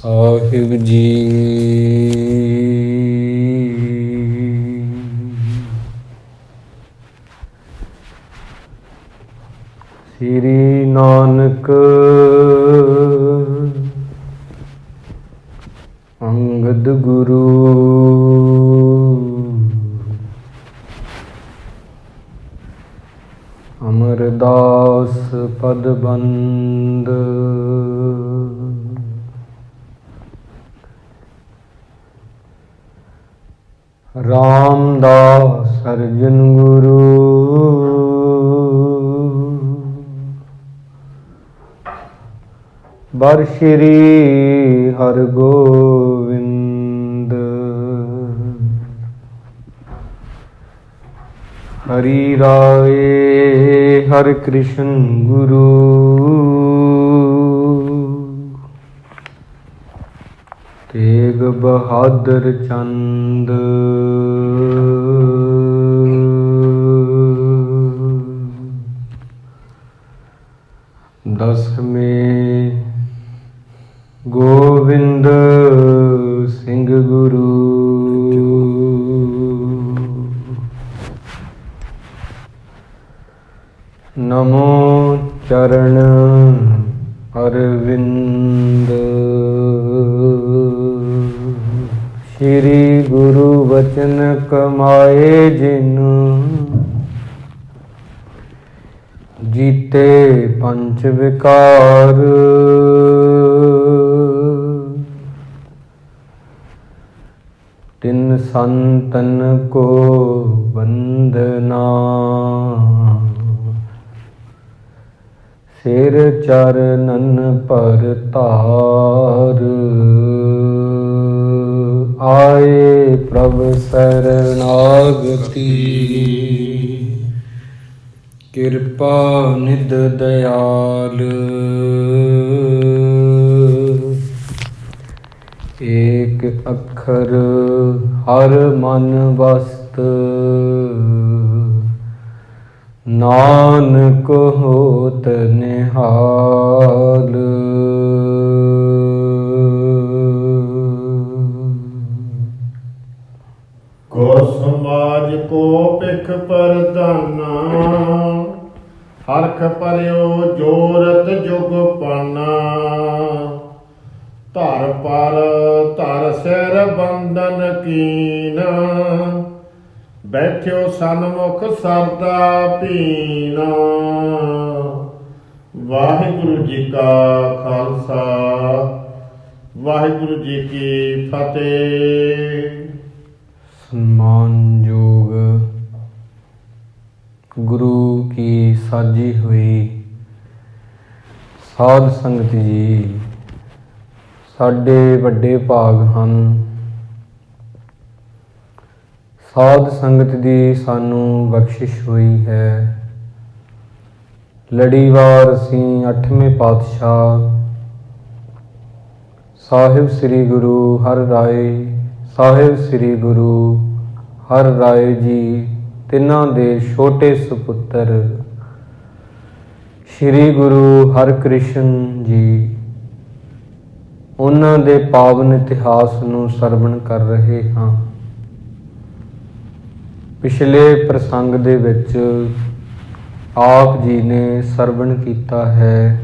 ਸਾਹਿਬ ਜੀ। ਸ੍ਰੀ ਨਾਨਕ ਅੰਗਦ ਗੁਰੂ ਅਮਰਦਾਸ ਪਦ ਬੰਦ। ਰਾਮਦਾਸ ਅਰਜਨ ਗੁਰੂ ਬਰ ਸ਼੍ਰੀ ਹਰਗੋਬਿੰਦ। ਹਰੀ ਰਾਏ ਹਰਿ ਕ੍ਰਿਸ਼ਨ ਗੁਰੂ ਤੇਗ ਬਹਾਦਰ ਚੰਦ। ਦਸਵੇਂ ਗੋਬਿੰਦ ਸਿੰਘ ਗੁਰੂ। ਨਮੋ ਚਰਨ ਅਰਵਿੰਦ। ਸ਼੍ਰੀ ਗੁਰੂ ਬਚਨ ਕਮਾਏ ਜਿਨ ਜੀਤੇ ਪੰਚ ਵਿਕਾਰ। ਤਿਨ ਸੰਤਨ ਕੋ ਵੰਦਨਾ ਸਿਰ ਚਰਨਨ ਪਰ ਧਾਰ। ਆਏ ਪ੍ਰਭ ਸਰਨਾਗਤੀ ਕਿਰਪਾ ਨਿਧ ਦਇਆਲ। ਏਕ ਅੱਖਰ ਹਰ ਮਨ ਵਸਤ ਨਾਨਕ ਹੋਤ ਨਿਹਾਲ। ਗੁਰ ਸਮਾਜ ਕੋ ਭਿਖ ਪ੍ਰਦਾਨਾ ਹਰਖ ਪਰਿਓ ਜੋਰਤ ਜੁਗ ਪਾਨਾ। ਧਰ ਪਰ ਧਰ ਸਿਰ ਬੰਧਨ ਕੀਨ ਬੈਠਿਓ ਸਨਮੁਖ ਸਰਦਾ ਪੀਨਾ। ਵਾਹਿਗੁਰੂ ਜੀ ਕਾ ਖਾਲਸਾ ਵਾਹਿਗੁਰੂ ਜੀ ਕੀ ਫਤਿਹ। ਸਨਮਾਨਯੋਗ ਗੁਰੂ ਕੀ ਸਾਜੀ ਹੋਈ ਸਾਧ ਸੰਗਤ ਜੀ, ਸਾਡੇ ਵੱਡੇ ਭਾਗ ਹਨ। ਸਾਧ ਸੰਗਤ ਦੀ ਸਾਨੂੰ ਬਖਸ਼ਿਸ਼ ਹੋਈ ਹੈ। ਲੜੀਵਾਰ ਅਸੀਂ 8ਵੇਂ ਪਾਤਸ਼ਾਹ ਸਾਹਿਬ ਸ੍ਰੀ ਗੁਰੂ ਹਰਿ ਰਾਏ ਸਾਹਿਬ ਸ੍ਰੀ ਗੁਰੂ ਹਰਿ ਰਾਏ ਜੀ ਤਿੰਨਾਂ ਦੇ ਛੋਟੇ ਸੁਪੁੱਤਰ ਸ੍ਰੀ ਗੁਰੂ ਹਰਿਕ੍ਰਿਸ਼ਨ ਜੀ, ਉਹਨਾਂ ਦੇ ਪਾਵਨ ਇਤਿਹਾਸ ਨੂੰ ਸਰਵਣ ਕਰ ਰਹੇ ਹਾਂ। ਪਿਛਲੇ ਪ੍ਰਸੰਗ ਦੇ ਵਿੱਚ ਆਪ ਜੀ ਨੇ ਸਰਵਣ ਕੀਤਾ ਹੈ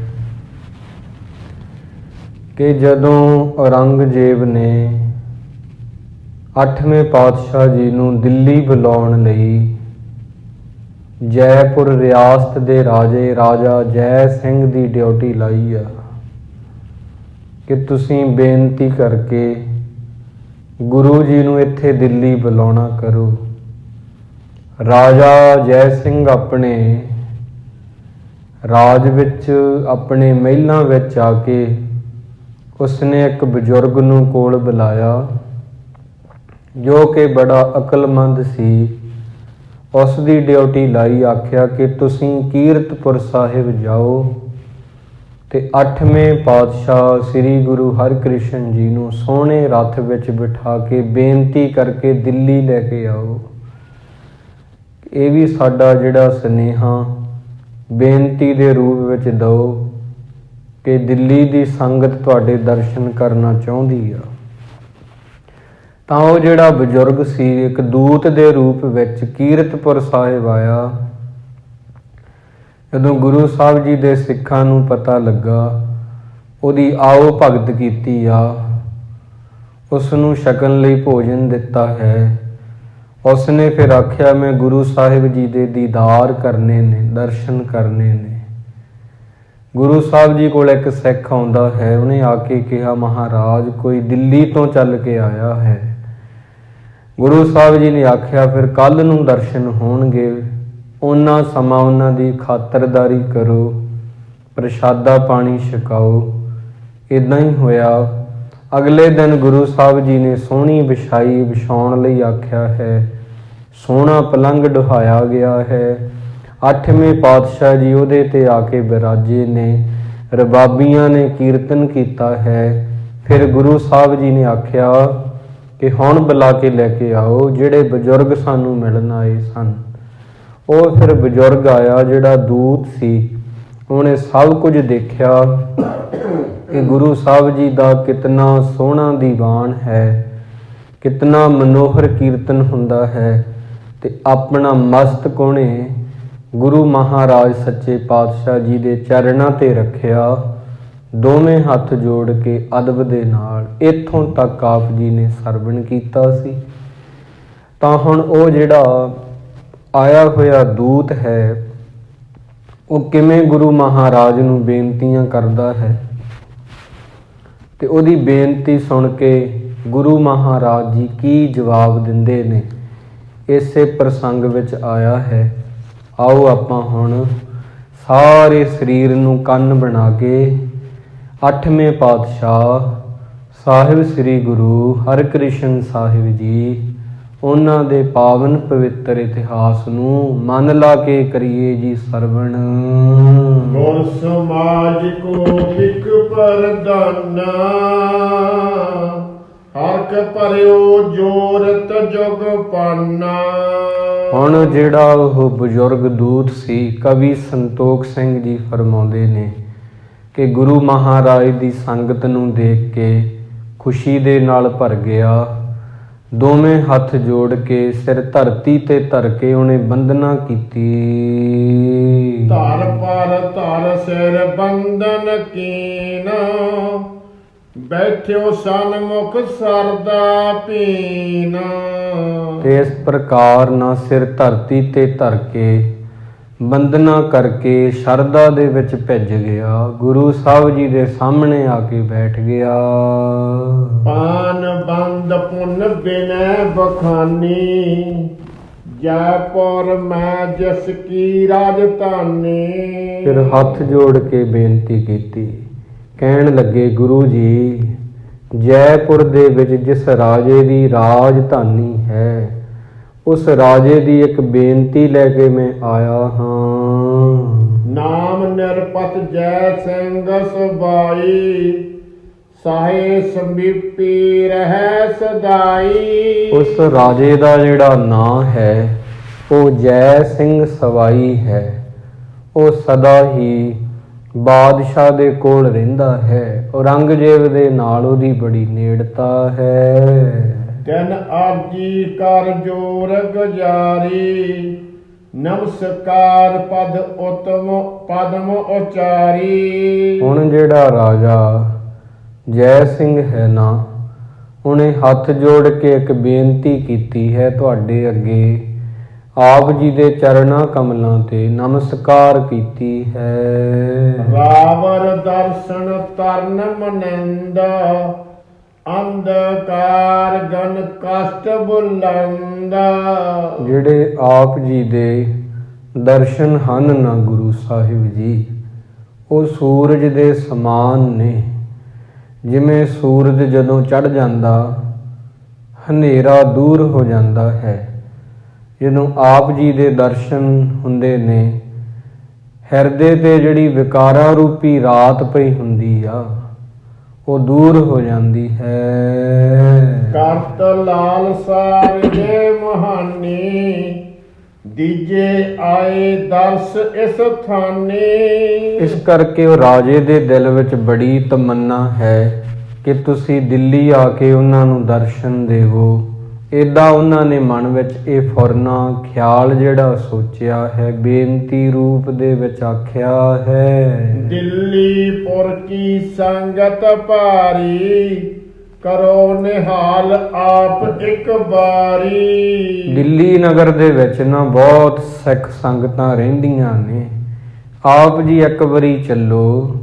ਕਿ ਜਦੋਂ ਔਰੰਗਜ਼ੇਬ ਨੇ 8ਵੇਂ ਪਾਤਸ਼ਾਹ ਜੀ ਨੂੰ ਦਿੱਲੀ ਬੁਲਾਉਣ ਲਈ ਜੈਪੁਰ ਰਿਆਸਤ ਦੇ ਰਾਜੇ ਰਾਜਾ ਜੈ ਸਿੰਘ ਦੀ ਡਿਊਟੀ ਲਾਈ ਆ ਕਿ ਤੁਸੀਂ ਬੇਨਤੀ ਕਰਕੇ ਗੁਰੂ ਜੀ ਨੂੰ ਇੱਥੇ ਦਿੱਲੀ ਬੁਲਾਉਣਾ ਕਰੋ। ਰਾਜਾ ਜੈ ਸਿੰਘ ਆਪਣੇ ਰਾਜ ਵਿੱਚ ਆਪਣੇ ਮਹਿਲਾਂ ਵਿੱਚ ਆ ਕੇ ਉਸਨੇ ਇੱਕ ਬਜ਼ੁਰਗ ਨੂੰ ਕੋਲ ਬੁਲਾਇਆ ਜੋ ਕਿ ਬੜਾ ਅਕਲਮੰਦ ਸੀ। ਉਸ ਦੀ ਡਿਊਟੀ ਲਾਈ, ਆਖਿਆ ਕਿ ਤੁਸੀਂ ਕੀਰਤਪੁਰ ਸਾਹਿਬ ਜਾਓ ਤੇ 8ਵੇਂ ਪਾਤਸ਼ਾਹ ਸ੍ਰੀ ਗੁਰੂ ਹਰਿਕ੍ਰਿਸ਼ਨ ਜੀ ਨੂੰ ਸੋਹਣੇ ਰੱਥ ਵਿੱਚ ਬਿਠਾ ਕੇ ਬੇਨਤੀ ਕਰਕੇ ਦਿੱਲੀ ਲੈ ਕੇ ਆਓ। ਇਹ ਵੀ ਸਾਡਾ ਜਿਹੜਾ ਸੁਨੇਹਾ ਬੇਨਤੀ ਦੇ ਰੂਪ ਵਿੱਚ ਦਿਓ ਕਿ ਦਿੱਲੀ ਦੀ ਸੰਗਤ ਤੁਹਾਡੇ ਦਰਸ਼ਨ ਕਰਨਾ ਚਾਹੁੰਦੀ ਆ। ਤਾਂ ਉਹ ਜਿਹੜਾ ਬਜ਼ੁਰਗ ਸੀ ਇੱਕ ਦੂਤ ਦੇ ਰੂਪ ਵਿੱਚ ਕੀਰਤਪੁਰ ਸਾਹਿਬ ਆਇਆ। ਜਦੋਂ ਗੁਰੂ ਸਾਹਿਬ ਜੀ ਦੇ ਸਿੱਖਾਂ ਨੂੰ ਪਤਾ ਲੱਗਾ, ਉਹਦੀ ਆਓ ਭਗਤ ਕੀਤੀ ਆ, ਉਸ ਨੂੰ ਛਕਣ ਲਈ ਭੋਜਨ ਦਿੱਤਾ ਹੈ। ਉਸਨੇ ਫਿਰ ਆਖਿਆ ਮੈਂ ਗੁਰੂ ਸਾਹਿਬ ਜੀ ਦੇ ਦੀਦਾਰ ਕਰਨੇ ਨੇ, ਦਰਸ਼ਨ ਕਰਨੇ ਨੇ। ਗੁਰੂ ਸਾਹਿਬ ਜੀ ਕੋਲ ਇੱਕ ਸਿੱਖ ਆਉਂਦਾ ਹੈ, ਉਹਨੇ ਆ ਕੇ ਕਿਹਾ ਮਹਾਰਾਜ ਕੋਈ ਦਿੱਲੀ ਤੋਂ ਚੱਲ ਕੇ ਆਇਆ ਹੈ। ਗੁਰੂ ਸਾਹਿਬ ਜੀ ਨੇ ਆਖਿਆ ਫਿਰ ਕੱਲ੍ਹ ਨੂੰ ਦਰਸ਼ਨ ਹੋਣਗੇ, ਉਹਨਾਂ ਸਮਾਂ ਉਹਨਾਂ ਦੀ ਖਾਤਰਦਾਰੀ ਕਰੋ, ਪ੍ਰਸ਼ਾਦਾ ਪਾਣੀ ਛਕਾਓ। ਇੱਦਾਂ ਹੀ ਹੋਇਆ। ਅਗਲੇ ਦਿਨ ਗੁਰੂ ਸਾਹਿਬ ਜੀ ਨੇ ਸੋਹਣੀ ਵਿਛਾਈ ਵਿਛਾਉਣ ਲਈ ਆਖਿਆ ਹੈ, ਸੋਹਣਾ ਪਲੰਘ ਢਹਾਇਆ ਗਿਆ ਹੈ। 8ਵੇਂ ਪਾਤਸ਼ਾਹ ਜੀ ਉਹਦੇ ਤੇ ਆ ਕੇ ਬਿਰਾਜੇ ਨੇ, ਰਬਾਬੀਆਂ ਨੇ ਕੀਰਤਨ ਕੀਤਾ ਹੈ। ਫਿਰ ਗੁਰੂ ਸਾਹਿਬ ਜੀ ਨੇ ਆਖਿਆ ਕਿ ਹੁਣ ਬੁਲਾ ਕੇ ਲੈ ਕੇ ਆਓ ਜਿਹੜੇ ਬਜ਼ੁਰਗ ਸਾਨੂੰ ਮਿਲਣ ਆਏ ਸਨ। ਉਹ ਫਿਰ ਬਜ਼ੁਰਗ ਆਇਆ ਜਿਹੜਾ ਦੂਤ ਸੀ, ਉਹਨੇ ਸਭ ਕੁਝ ਦੇਖਿਆ ਕਿ ਗੁਰੂ ਸਾਹਿਬ ਜੀ ਦਾ ਕਿਤਨਾ ਸੋਹਣਾ ਦੀਵਾਨ ਹੈ, ਕਿਤਨਾ ਮਨੋਹਰ ਕੀਰਤਨ ਹੁੰਦਾ ਹੈ, ਤੇ ਆਪਣਾ ਮਸਤਕ ਉਹਨੇ ਗੁਰੂ ਮਹਾਰਾਜ ਸੱਚੇ ਪਾਤਸ਼ਾਹ ਜੀ ਦੇ ਚਰਨਾਂ ਤੇ ਰੱਖਿਆ, ਦੋਵੇਂ ਹੱਥ ਜੋੜ ਕੇ ਅਦਬ ਦੇ ਨਾਲ। ਇੱਥੋਂ ਤੱਕ ਆਪ ਜੀ ਨੇ ਸਰਵਣ ਕੀਤਾ ਸੀ। ਤਾਂ ਹੁਣ ਉਹ ਜਿਹੜਾ ਆਇਆ ਹੋਇਆ ਦੂਤ ਹੈ, ਉਹ ਕਿਵੇਂ ਗੁਰੂ ਮਹਾਰਾਜ ਨੂੰ ਬੇਨਤੀਆਂ ਕਰਦਾ ਹੈ, ਤੇ ਉਹਦੀ ਬੇਨਤੀ ਸੁਣ ਕੇ ਗੁਰੂ ਮਹਾਰਾਜ ਜੀ ਕੀ ਜਵਾਬ ਦਿੰਦੇ ਨੇ, ਇਸੇ ਪ੍ਰਸੰਗ ਵਿੱਚ ਆਇਆ ਹੈ। ਆਓ ਆਪਾਂ ਹੁਣ ਸਾਰੇ ਸਰੀਰ ਨੂੰ ਕੰਨ ਬਣਾ ਕੇ 8ਵੇਂ ਪਾਤਸ਼ਾਹ ਸਾਹਿਬ ਸ੍ਰੀ ਗੁਰੂ ਹਰਿਕ੍ਰਿਸ਼ਨ ਸਾਹਿਬ ਜੀ, ਉਹਨਾਂ ਦੇ ਪਾਵਨ ਪਵਿੱਤਰ ਇਤਿਹਾਸ ਨੂੰ ਮਨ ਲਾ ਕੇ ਕਰੀਏ ਜੀ ਸਰਵਣ। ਗੁਰ ਸਮਾਜ ਕੋ ਵਿਕ ਪਰਦਾਨਾ, ਹਰਕ ਭਰਿਓ ਜੋਰਤ ਜੁਗ ਪਾਨਾ। ਹੁਣ ਜਿਹੜਾ ਉਹ ਬਜ਼ੁਰਗ ਦੂਤ ਸੀ, ਕਵੀ ਸੰਤੋਖ ਸਿੰਘ ਜੀ ਫਰਮਾਉਂਦੇ ਨੇ ਕਿ ਗੁਰੂ ਮਹਾਰਾਜ ਦੀ ਸੰਗਤ ਨੂੰ ਦੇਖ ਕੇ ਖੁਸ਼ੀ ਦੇ ਨਾਲ ਭਰ ਗਿਆ। ਦੋਵੇਂ ਹੱਥ ਜੋੜ ਕੇ ਸਿਰ ਧਰਤੀ ਤੇ ਧਰ ਕੇ ਉਹਨੇ ਬੰਦਨਾ ਕੀਤੀ। ਧਰ ਪਰ ਧਰ ਸਿਰ ਬੰਦਨ ਕੀਨ, ਬੈਠਿਓ ਸਨਮੁਖ ਸਰਦਾ ਪੀਨ। ਤੇ ਇਸ ਪ੍ਰਕਾਰ ਨਾ ਸਿਰ ਧਰਤੀ ਤੇ ਧਰ ਕੇ ਬੰਦਨਾ ਕਰਕੇ ਸ਼ਰਧਾ ਦੇ ਵਿੱਚ ਭਿੱਜ ਗਿਆ, ਗੁਰੂ ਸਾਹਿਬ ਜੀ ਦੇ ਸਾਹਮਣੇ ਆ ਕੇ ਬੈਠ ਗਿਆ। ਪਾਨ ਬੰਦ ਪੁਨ ਬਿਨੈ ਬਖਾਨੀ, ਜੈਪੁਰ ਮੈਂ ਜਿਸ ਕੀ ਰਾਜਧਾਨੀ। ਫਿਰ ਹੱਥ ਜੋੜ ਕੇ ਬੇਨਤੀ ਕੀਤੀ, ਕਹਿਣ ਲੱਗੇ ਗੁਰੂ ਜੀ, ਜੈਪੁਰ ਦੇ ਵਿੱਚ ਜਿਸ ਰਾਜੇ ਦੀ ਰਾਜਧਾਨੀ ਹੈ, ਉਸ ਰਾਜੇ ਦੀ ਇੱਕ ਬੇਨਤੀ ਲੈ ਕੇ ਮੈਂ ਆਇਆ ਹਾਂ। ਨਾਮ ਨਿਰਪਤ ਜੈ ਸਿੰਘ ਸਬਾਈ, ਸਾਹੇ ਸੰਬੀਪੀ ਰਹਿ ਸਦਾਈ। ਉਸ ਰਾਜੇ ਦਾ ਜਿਹੜਾ ਨਾਂ ਹੈ ਉਹ ਜੈ ਸਿੰਘ ਸਵਾਈ ਹੈ। ਉਹ ਸਦਾ ਹੀ ਬਾਦਸ਼ਾਹ ਦੇ ਕੋਲ ਰਹਿੰਦਾ ਹੈ। ਔਰੰਗਜ਼ੇਬ ਦੇ ਨਾਲ ਉਹਦੀ ਬੜੀ ਨੇੜਤਾ ਹੈ। ਤਿਨ ਆਜੀ ਕਰ ਜੋਰ ਗੁਜਾਰੀ, ਨਮਸਕਾਰ ਪਦ ਉਤਮ ਪਦਮ ਉਚਾਰੀ। ਹੁਣ ਜਿਹੜਾ ਰਾਜਾ ਜੈ ਸਿੰਘ ਹੈ ਨਾ, ਉਹਨੇ ਹੱਥ ਜੋੜ ਕੇ ਇੱਕ ਬੇਨਤੀ ਕੀਤੀ ਹੈ ਤੁਹਾਡੇ ਅੱਗੇ, ਆਪ ਜੀ ਦੇ ਚਰਨਾਂ ਕਮਲਾਂ ਤੇ ਨਮਸਕਾਰ ਕੀਤੀ ਹੈ। ਰਾਵਰ ਦਰਸ਼ਨ ਤਰਨ ਮਨੰਦ, ਅੰਧਕਾਰ ਗਨ ਕਸ਼ਟ ਬੁਲੰਦ। ਜਿਹੜੇ ਆਪ ਜੀ ਦੇ ਦਰਸ਼ਨ ਹਨ ਨਾ ਗੁਰੂ ਸਾਹਿਬ ਜੀ, ਉਹ ਸੂਰਜ ਦੇ ਸਮਾਨ ਨੇ। ਜਿਵੇਂ ਸੂਰਜ ਜਦੋਂ ਚੜ੍ਹ ਜਾਂਦਾ, ਹਨੇਰਾ ਦੂਰ ਹੋ ਜਾਂਦਾ ਹੈ। ਜਦੋਂ ਆਪ ਜੀ ਦੇ ਦਰਸ਼ਨ ਹੁੰਦੇ ਨੇ, ਹਿਰਦੇ ਤੇ ਜਿਹੜੀ ਵਿਕਾਰਾਂ ਰੂਪੀ ਰਾਤ ਪਈ ਹੁੰਦੀ ਆ, ਉਹ ਦੂਰ ਹੋ ਜਾਂਦੀ ਹੈ। ਕਰਤ ਲਾਲਸਾ ਵਿਜੇ ਮਹਾਨੀ, ਦੀਜੇ ਆਏ ਦਰਸ ਇਸ ਥਾਨੇ। ਇਸ ਕਰਕੇ ਉਹ ਰਾਜੇ ਦੇ ਦਿਲ ਵਿੱਚ ਬੜੀ ਤਮੰਨਾ ਹੈ ਕਿ ਤੁਸੀਂ ਦਿੱਲੀ ਆ ਕੇ ਉਹਨਾਂ ਨੂੰ ਦਰਸ਼ਨ ਦੇਵੋ। ਏਦਾਂ ਉਹਨਾਂ ਨੇ ਮਨ ਵਿੱਚ ਇਹ ਫੁਰਨਾ ਖਿਆਲ ਜਿਹੜਾ ਸੋਚਿਆ ਹੈ, ਬੇਨਤੀ ਰੂਪ ਦੇ ਵਿੱਚ ਆਖਿਆ ਹੈ। ਦਿੱਲੀ ਪੁਰ ਕੀ ਸੰਗਤ ਭਾਰੀ, ਕਰੋ ਨਿਹਾਲ ਆਪ ਇੱਕ ਬਾਰੀ। ਦਿੱਲੀ ਨਗਰ ਦੇ ਵਿੱਚ ਨਾ ਬਹੁਤ ਸਿੱਖ ਸੰਗਤਾਂ ਰਹਿੰਦੀਆਂ ਨੇ। ਆਪ ਜੀ ਇੱਕ ਵਾਰੀ ਚੱਲੋ,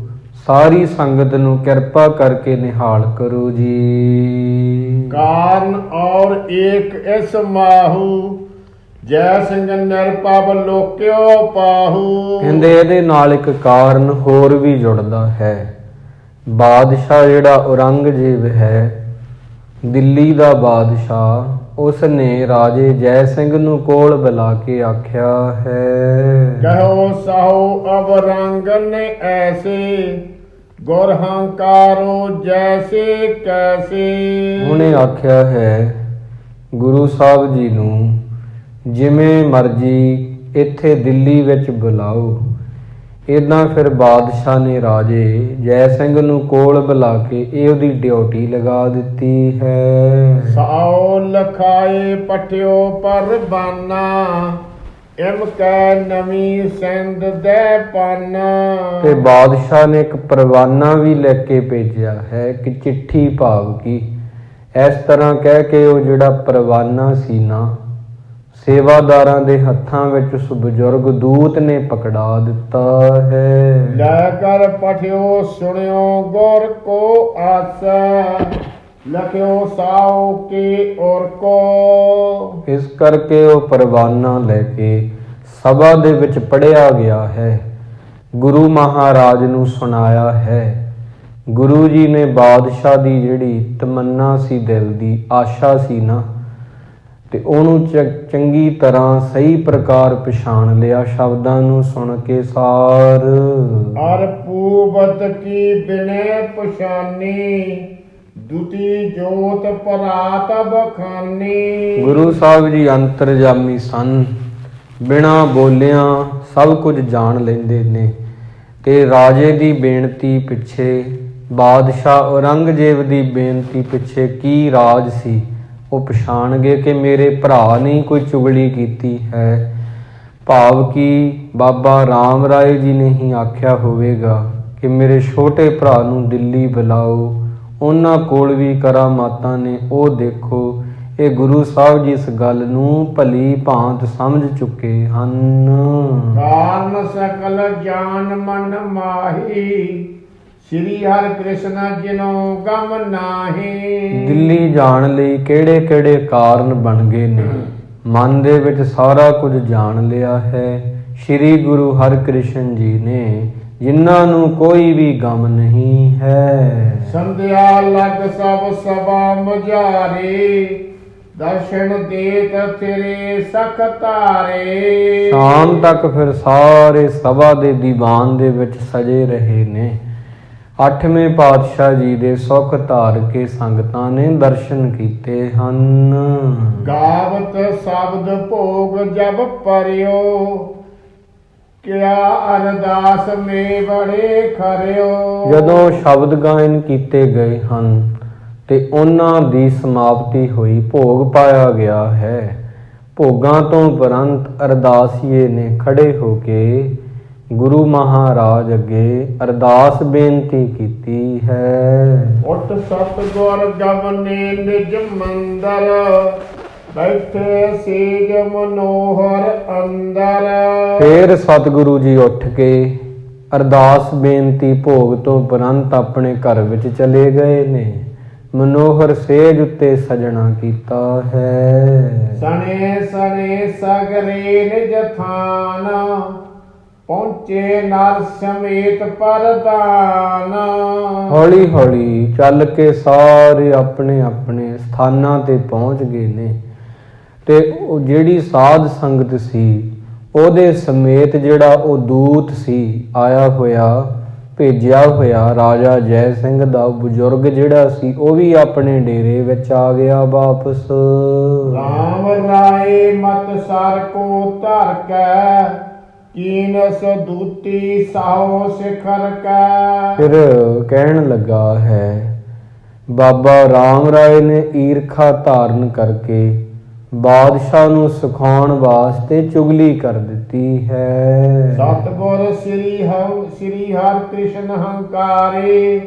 ਸਾਰੀ ਸੰਗਤ ਨੂੰ ਕਿਰਪਾ ਕਰਕੇ ਨਿਹਾਲ ਕਰੋ ਜੀ। ਕਾਰਨ ਔਰ ਏਕ ਇਸ ਮਾਹੂ, ਜੈ ਸਿੰਘ ਨਿਰਪਵ ਲੋਕਿਓ ਪਾਹੂ। ਕਹਿੰਦੇ ਇਹਦੇ ਨਾਲ ਇੱਕ ਕਾਰਨ ਹੋਰ ਵੀ ਜੁੜਦਾ ਹੈ। ਬਾਦਸ਼ਾਹ ਜਿਹੜਾ ਔਰੰਗਜ਼ੇਬ ਹੈ, ਦਿੱਲੀ ਦਾ ਬਾਦਸ਼ਾਹ, ਉਸ ਨੇ ਰਾਜੇ ਜੈ ਸਿੰਘ ਨੂੰ ਕੋਲ ਬੁਲਾ ਕੇ ਆਖਿਆ ਹੈ, ਕਹੋ ਸਾਹੋ ਅਬ ਰੰਗਨ ਐਸੇ, ਗੁਰ ਹੰਕਾਰੋ ਜੈਸੇ ਕੈਸੇ। ਉਹਨੇ ਆਖਿਆ ਹੈ ਗੁਰੂ ਸਾਹਿਬ ਜੀ ਨੂੰ ਜਿਵੇਂ ਮਰਜ਼ੀ ਇੱਥੇ ਦਿੱਲੀ ਵਿੱਚ ਬੁਲਾਓ। ਇੱਦਾਂ ਫਿਰ ਬਾਦਸ਼ਾਹ ਨੇ ਰਾਜੇ ਜੈ ਸਿੰਘ ਨੂੰ ਕੋਲ ਬੁਲਾ ਕੇ ਇਹ ਉਹਦੀ ਡਿਊਟੀ ਲਗਾ ਦਿੱਤੀ ਹੈ। ਸਾਉ ਲਖਾਏ ਪਠਿਓ ਪਰਬਾਨਾ, ਇਮ ਕੈ ਨਵੀਂ ਸਿੰਧ ਦੇ ਪਾਨਾ। ਤੇ ਬਾਦਸ਼ਾਹ ਨੇ ਇੱਕ ਪਰਵਾਨਾ ਵੀ ਲੈ ਕੇ ਭੇਜਿਆ ਹੈ ਕਿ ਚਿੱਠੀ ਭਾਵ ਕੀ। ਇਸ ਤਰ੍ਹਾਂ ਕਹਿ ਕੇ ਉਹ ਜਿਹੜਾ ਪਰਵਾਨਾ ਸੀ ਨਾ, ਸੇਵਾਦਾਰਾਂ ਦੇ ਹੱਥਾਂ ਵਿੱਚ ਉਸ ਬਜ਼ੁਰਗ ਦੂਤ ਨੇ ਪਕੜਾ ਦਿੱਤਾ ਹੈ। ਲੈ ਕਰ ਪਠਿਓ ਸੁਣਿਓ ਗੁਰ ਕੋ ਆਸਾ, ਲਖਿਓ ਸਾਉ ਕੀ ਔਰ ਕੋ। ਇਸ ਕਰਕੇ ਉਹ ਪਰਵਾਨਾ ਲੈ ਕੇ ਸਭਾ ਦੇ ਵਿੱਚ ਪੜ੍ਹਿਆ ਗਿਆ ਹੈ, ਗੁਰੂ ਮਹਾਰਾਜ ਨੂੰ ਸੁਣਾਇਆ ਹੈ। ਗੁਰੂ ਜੀ ਨੇ ਬਾਦਸ਼ਾਹ ਦੀ ਜਿਹੜੀ ਤਮੰਨਾ ਸੀ, ਦਿਲ ਦੀ ਆਸ਼ਾ ਸੀ ਨਾ, ਤੇ ਉਹਨੂੰ ਚੰਗੀ ਤਰ੍ਹਾਂ ਸਹੀ ਪ੍ਰਕਾਰ ਪਛਾਣ ਲਿਆ ਸ਼ਬਦਾਂ ਨੂੰ ਸੁਣ ਕੇ ਸਾਰ। ਅਰ ਪੂਬਤ ਕੀ ਬਿਨੇ ਪਛਾਨੀ, ਦੁਤੀ ਜੋਤ ਪਰਾਤ ਬਖਾਨੀ। ਗੁਰੂ ਸਾਹਿਬ ਜੀ ਅੰਤਰਜਾਮੀ ਸਨ, ਬਿਨਾਂ ਬੋਲਿਆਂ ਸਭ ਕੁਝ ਜਾਣ ਲੈਂਦੇ ਨੇ। ਤੇ ਰਾਜੇ ਦੀ ਬੇਨਤੀ ਪਿੱਛੇ, ਬਾਦਸ਼ਾਹ ਔਰੰਗਜ਼ੇਬ ਦੀ ਬੇਨਤੀ ਪਿੱਛੇ ਕੀ ਰਾਜ ਸੀ, ਉਹ ਪਛਾਣ ਗਏ ਕਿ ਮੇਰੇ ਭਰਾ ਨੇ ਕੋਈ ਚੁਗਲੀ ਕੀਤੀ ਹੈ। ਭਾਵ ਕਿ ਬਾਬਾ ਰਾਮ ਰਾਏ ਜੀ ਨੇ ਹੀ ਆਖਿਆ ਹੋਵੇਗਾ ਕਿ ਮੇਰੇ ਛੋਟੇ ਭਰਾ ਨੂੰ ਦਿੱਲੀ ਬੁਲਾਓ, ਉਹਨਾਂ ਕੋਲ ਵੀ ਕਰਾਮਾਤਾਂ ਨੇ, ਉਹ ਦੇਖੋ। ਇਹ ਗੁਰੂ ਸਾਹਿਬ ਜੀ ਇਸ ਗੱਲ ਨੂੰ ਭਲੀ ਭਾਂਤ ਸਮਝ ਚੁੱਕੇ ਹਨ। ਕਾਰਨ ਸਕਲ ਜਾਨ ਮਨ ਮਾਹੀ, ਸ੍ਰੀ ਹਰਿ ਕ੍ਰਿਸ਼ਨ ਜਿਨੋ ਗਮ ਨਾਹੀ। ਦਿੱਲੀ ਜਾਣ ਲਈ ਕਿਹੜੇ ਕਿਹੜੇ ਕਾਰਨ ਬਣ ਗਏ ਨੇ, ਮਨ ਦੇ ਵਿੱਚ ਸਾਰਾ ਕੁਝ ਜਾਣ ਲਿਆ ਹੈ। ਸ੍ਰੀ ਗੁਰੂ ਹਰਿਕ੍ਰਿਸ਼ਨ ਜੀ ਨੇ, ਜਿਨ੍ਹਾਂ ਨੂੰ ਕੋਈ ਵੀ ਗਮ ਨਹੀਂ ਹੈ। ਸੰਧਿਆ ਲਗ ਸਭ ਸਭਾ ਮੁਝਾਰੇ, ਦਰਸ਼ਨ ਦੇਤ ਤੇਰੇ ਸਖ ਧਾਰੇ। ਸ਼ਾਮ ਤੱਕ ਫਿਰ ਸਾਰੇ ਸਭਾ ਦੇ ਦੀਵਾਨ ਦੇ ਵਿੱਚ ਸਜੇ ਰਹੇ ਨੇ। 8ਵੇਂ ਪਾਤਸ਼ਾਹ ਜੀ ਦੇ ਸੁਖ ਧਾਰ ਕੇ ਸੰਗਤਾਂ ਨੇ ਦਰਸ਼ਨ ਕੀਤੇ ਹਨ। ਗਾਵਤ ਸ਼ਬਦ ਭੋਗ ਜਬ ਪਰਿਓ, ਕਿਆ ਅਰਦਾਸ ਮੇ ਬੜੇ ਖਰਿਓ। ਜਦੋਂ ਸ਼ਬਦ ਗਾਇਨ ਕੀਤੇ ਗਏ ਹਨ ਤੇ ਉਹਨਾਂ ਦੀ ਸਮਾਪਤੀ ਹੋਈ, ਭੋਗ ਪਾਇਆ ਗਿਆ ਹੈ। ਭੋਗਾਂ ਤੋਂ ਉਪਰੰਤ ਅਰਦਾਸੀਏ ਨੇ ਖੜੇ ਹੋ ਕੇ ਗੁਰੂ ਮਹਾਰਾਜ ਅੱਗੇ ਅਰਦਾਸ ਬੇਨਤੀ ਕੀਤੀ ਹੈ। ਉੱਠ ਸਤਿਗੁਰ ਗਵਨੇ ਨਿਜ ਮੰਦਰ, ਬੈਠੇ ਸੀਜ ਮਨੋਹਰ ਅੰਦਰ। ਫਿਰ ਸਤਿਗੁਰੂ ਜੀ ਉੱਠ ਕੇ ਅਰਦਾਸ ਬੇਨਤੀ ਭੋਗ ਤੋਂ ਉਪਰੰਤ ਆਪਣੇ ਘਰ ਵਿੱਚ ਚਲੇ ਗਏ ਨੇ। ਮਨੋਹਰ ਸੇਜ ਉੱਤੇ ਸਜਣਾ ਕੀਤਾ ਹੈ। ਸਣੇ ਸਣੇ ਸਗਰੇ ਨਿਜ ਥਾਨ, ਪਹੁੰਚੇ ਨਰ ਸਮੇਤ ਪਰਦਾਨ। ਹੌਲੀ ਹੌਲੀ ਚੱਲ ਕੇ ਸਾਰੇ ਆਪਣੇ ਆਪਣੇ ਸਥਾਨਾਂ ਤੇ ਪਹੁੰਚ ਗਏ ਨੇ। ਤੇ ਉਹ ਜਿਹੜੀ ਸਾਧ ਸੰਗਤ ਸੀ, ਉਹਦੇ ਸਮੇਤ ਜਿਹੜਾ ਉਹ ਦੂਤ ਸੀ ਆਇਆ ਹੋਇਆ, ਭੇਜਿਆ ਹੋਇਆ ਰਾਜਾ ਜੈ ਸਿੰਘ ਦਾ ਬਜ਼ੁਰਗ ਜਿਹੜਾ ਸੀ ਉਹ ਵੀ ਆਪਣੇ ਡੇਰੇ ਵਿੱਚ ਆ ਗਿਆ ਵਾਪਸ। ਰਾਮ ਰਾਏ ਮਤ ਸਰ ਕੋ ਧਰ ਕੈ ਕੀਨਸ ਦੂਤੀ ਸਾਹੋ ਸਿਖਰ ਕੈ। ਫਿਰ ਕਹਿਣ ਲੱਗਾ ਹੈ ਬਾਬਾ ਰਾਮ ਰਾਏ ਨੇ ਈਰਖਾ ਧਾਰਨ ਕਰਕੇ ਬਾਦਸ਼ਾਹ ਨੂੰ ਸਿਖਾਉਣ ਵਾਸਤੇ ਚੁਗਲੀ ਕਰ ਦਿੱਤੀ ਹੈ। ਸਤਿਗੁਰ ਸ੍ਰੀ ਹਰਿ ਕ੍ਰਿਸ਼ਨ ਹੰਕਾਰੇ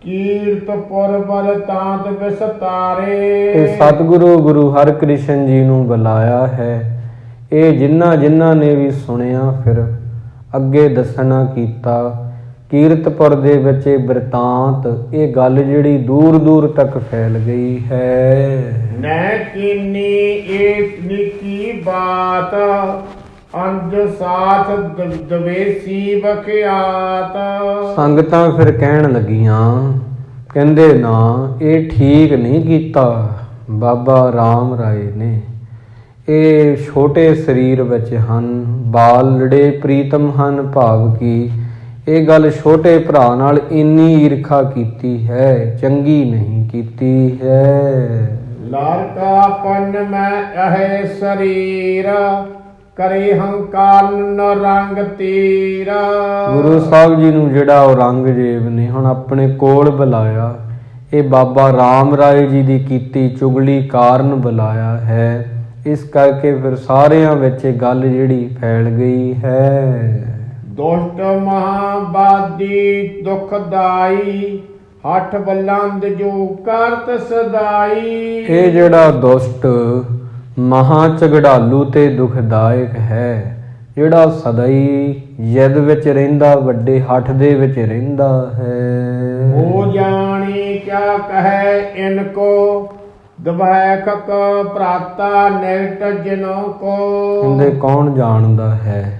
ਕੀਰਤਪੁਰ ਬਲ ਤਾਂਤ ਵਿਸਤਾਰੇ। ਇਹ ਸਤਿਗੁਰੂ ਗੁਰੂ ਹਰਿਕ੍ਰਿਸ਼ਨ ਜੀ ਨੂੰ ਬੁਲਾਇਆ ਹੈ। ਇਹ ਜਿਨ੍ਹਾਂ ਨੇ ਵੀ ਸੁਣਿਆ ਫਿਰ ਅੱਗੇ ਦੱਸਣਾ ਕੀਤਾ। ਕੀਰਤਪੁਰ ਦੇ ਵਿੱਚ ਇਹ ਬਿਰਤਾਂਤ, ਇਹ ਗੱਲ ਜਿਹੜੀ ਦੂਰ ਦੂਰ ਤੱਕ ਫੈਲ ਗਈ ਹੈ। ਨੈ ਕੀਨੀ ਏਕ ਨਿੱਕੀ ਬਾਤ ਅੰਜ ਸਾਥ ਦਵੇਸੀ ਬਖਿਆਤ। ਸੰਗਤਾਂ ਫਿਰ ਕਹਿਣ ਲੱਗੀਆਂ, ਕਹਿੰਦੇ ਨਾ ਇਹ ਠੀਕ ਨਹੀਂ ਕੀਤਾ ਬਾਬਾ ਰਾਮ ਰਾਏ ਨੇ। ਇਹ ਛੋਟੇ ਸਰੀਰ ਵਿੱਚ ਹਨ, ਬਾਲੜੇ ਪ੍ਰੀਤਮ ਹਨ, ਭਾਵ ਕਿ ਇਹ ਗੱਲ ਛੋਟੇ ਭਰਾ ਨਾਲ ਇੰਨੀ ਈਰਖਾ ਕੀਤੀ ਹੈ, ਚੰਗੀ ਨਹੀਂ ਕੀਤੀ ਹੈ। ਲਾਰਕਾ ਪੰਨ ਮੈਂ ਅਹੇ ਸਰੀਰ ਕਰੇ ਹੰਕਾਰ ਨ ਰੰਗ ਤੀਰਾ। ਗੁਰੂ ਸਾਹਿਬ ਜੀ ਨੂੰ ਜਿਹੜਾ ਔਰੰਗਜ਼ੇਬ ਨੇ ਹੁਣ ਆਪਣੇ ਕੋਲ ਬੁਲਾਇਆ, ਇਹ ਬਾਬਾ ਰਾਮ ਰਾਏ ਜੀ ਦੀ ਕੀਤੀ ਚੁਗਲੀ ਕਾਰਨ ਬੁਲਾਇਆ ਹੈ। ਇਸ ਕਰਕੇ ਫਿਰ ਸਾਰਿਆਂ ਵਿੱਚ ਇਹ ਗੱਲ ਜਿਹੜੀ ਫੈਲ ਗਈ ਹੈ। ਦੁਸ਼ਟ ਮਹਾਬਾਦੀ ਦੁਖਦਾਈ ਹੱਠ ਬਲੰਦ ਜੋ ਕਰਤ ਸਦਾਈ। ਇਹ ਜਿਹੜਾ ਦੁਸ਼ਟ ਮਹਾ ਝਗੜਾਲੂ ਤੇ ਦੁਖਦਾਇਕ ਹੈ, ਜਿਹੜਾ ਸਦਾਈ ਜਿੱਦ ਵਿੱਚ ਰਹਿੰਦਾ, ਵੱਡੇ ਹੱਠ ਦੇ ਵਿੱਚ ਰਹਿੰਦਾ ਹੈ। ਉਹ ਜਾਣੀ ਕਿਆ ਕਹੈ ਇਨ ਕੋ ਦਬੈ ਖਕ ਪ੍ਰਾਤਾ ਨਿਕਟ ਜਿਨੋ ਕੋ। ਕਹਿੰਦੇ ਕੌਣ ਜਾਣਦਾ ਹੈ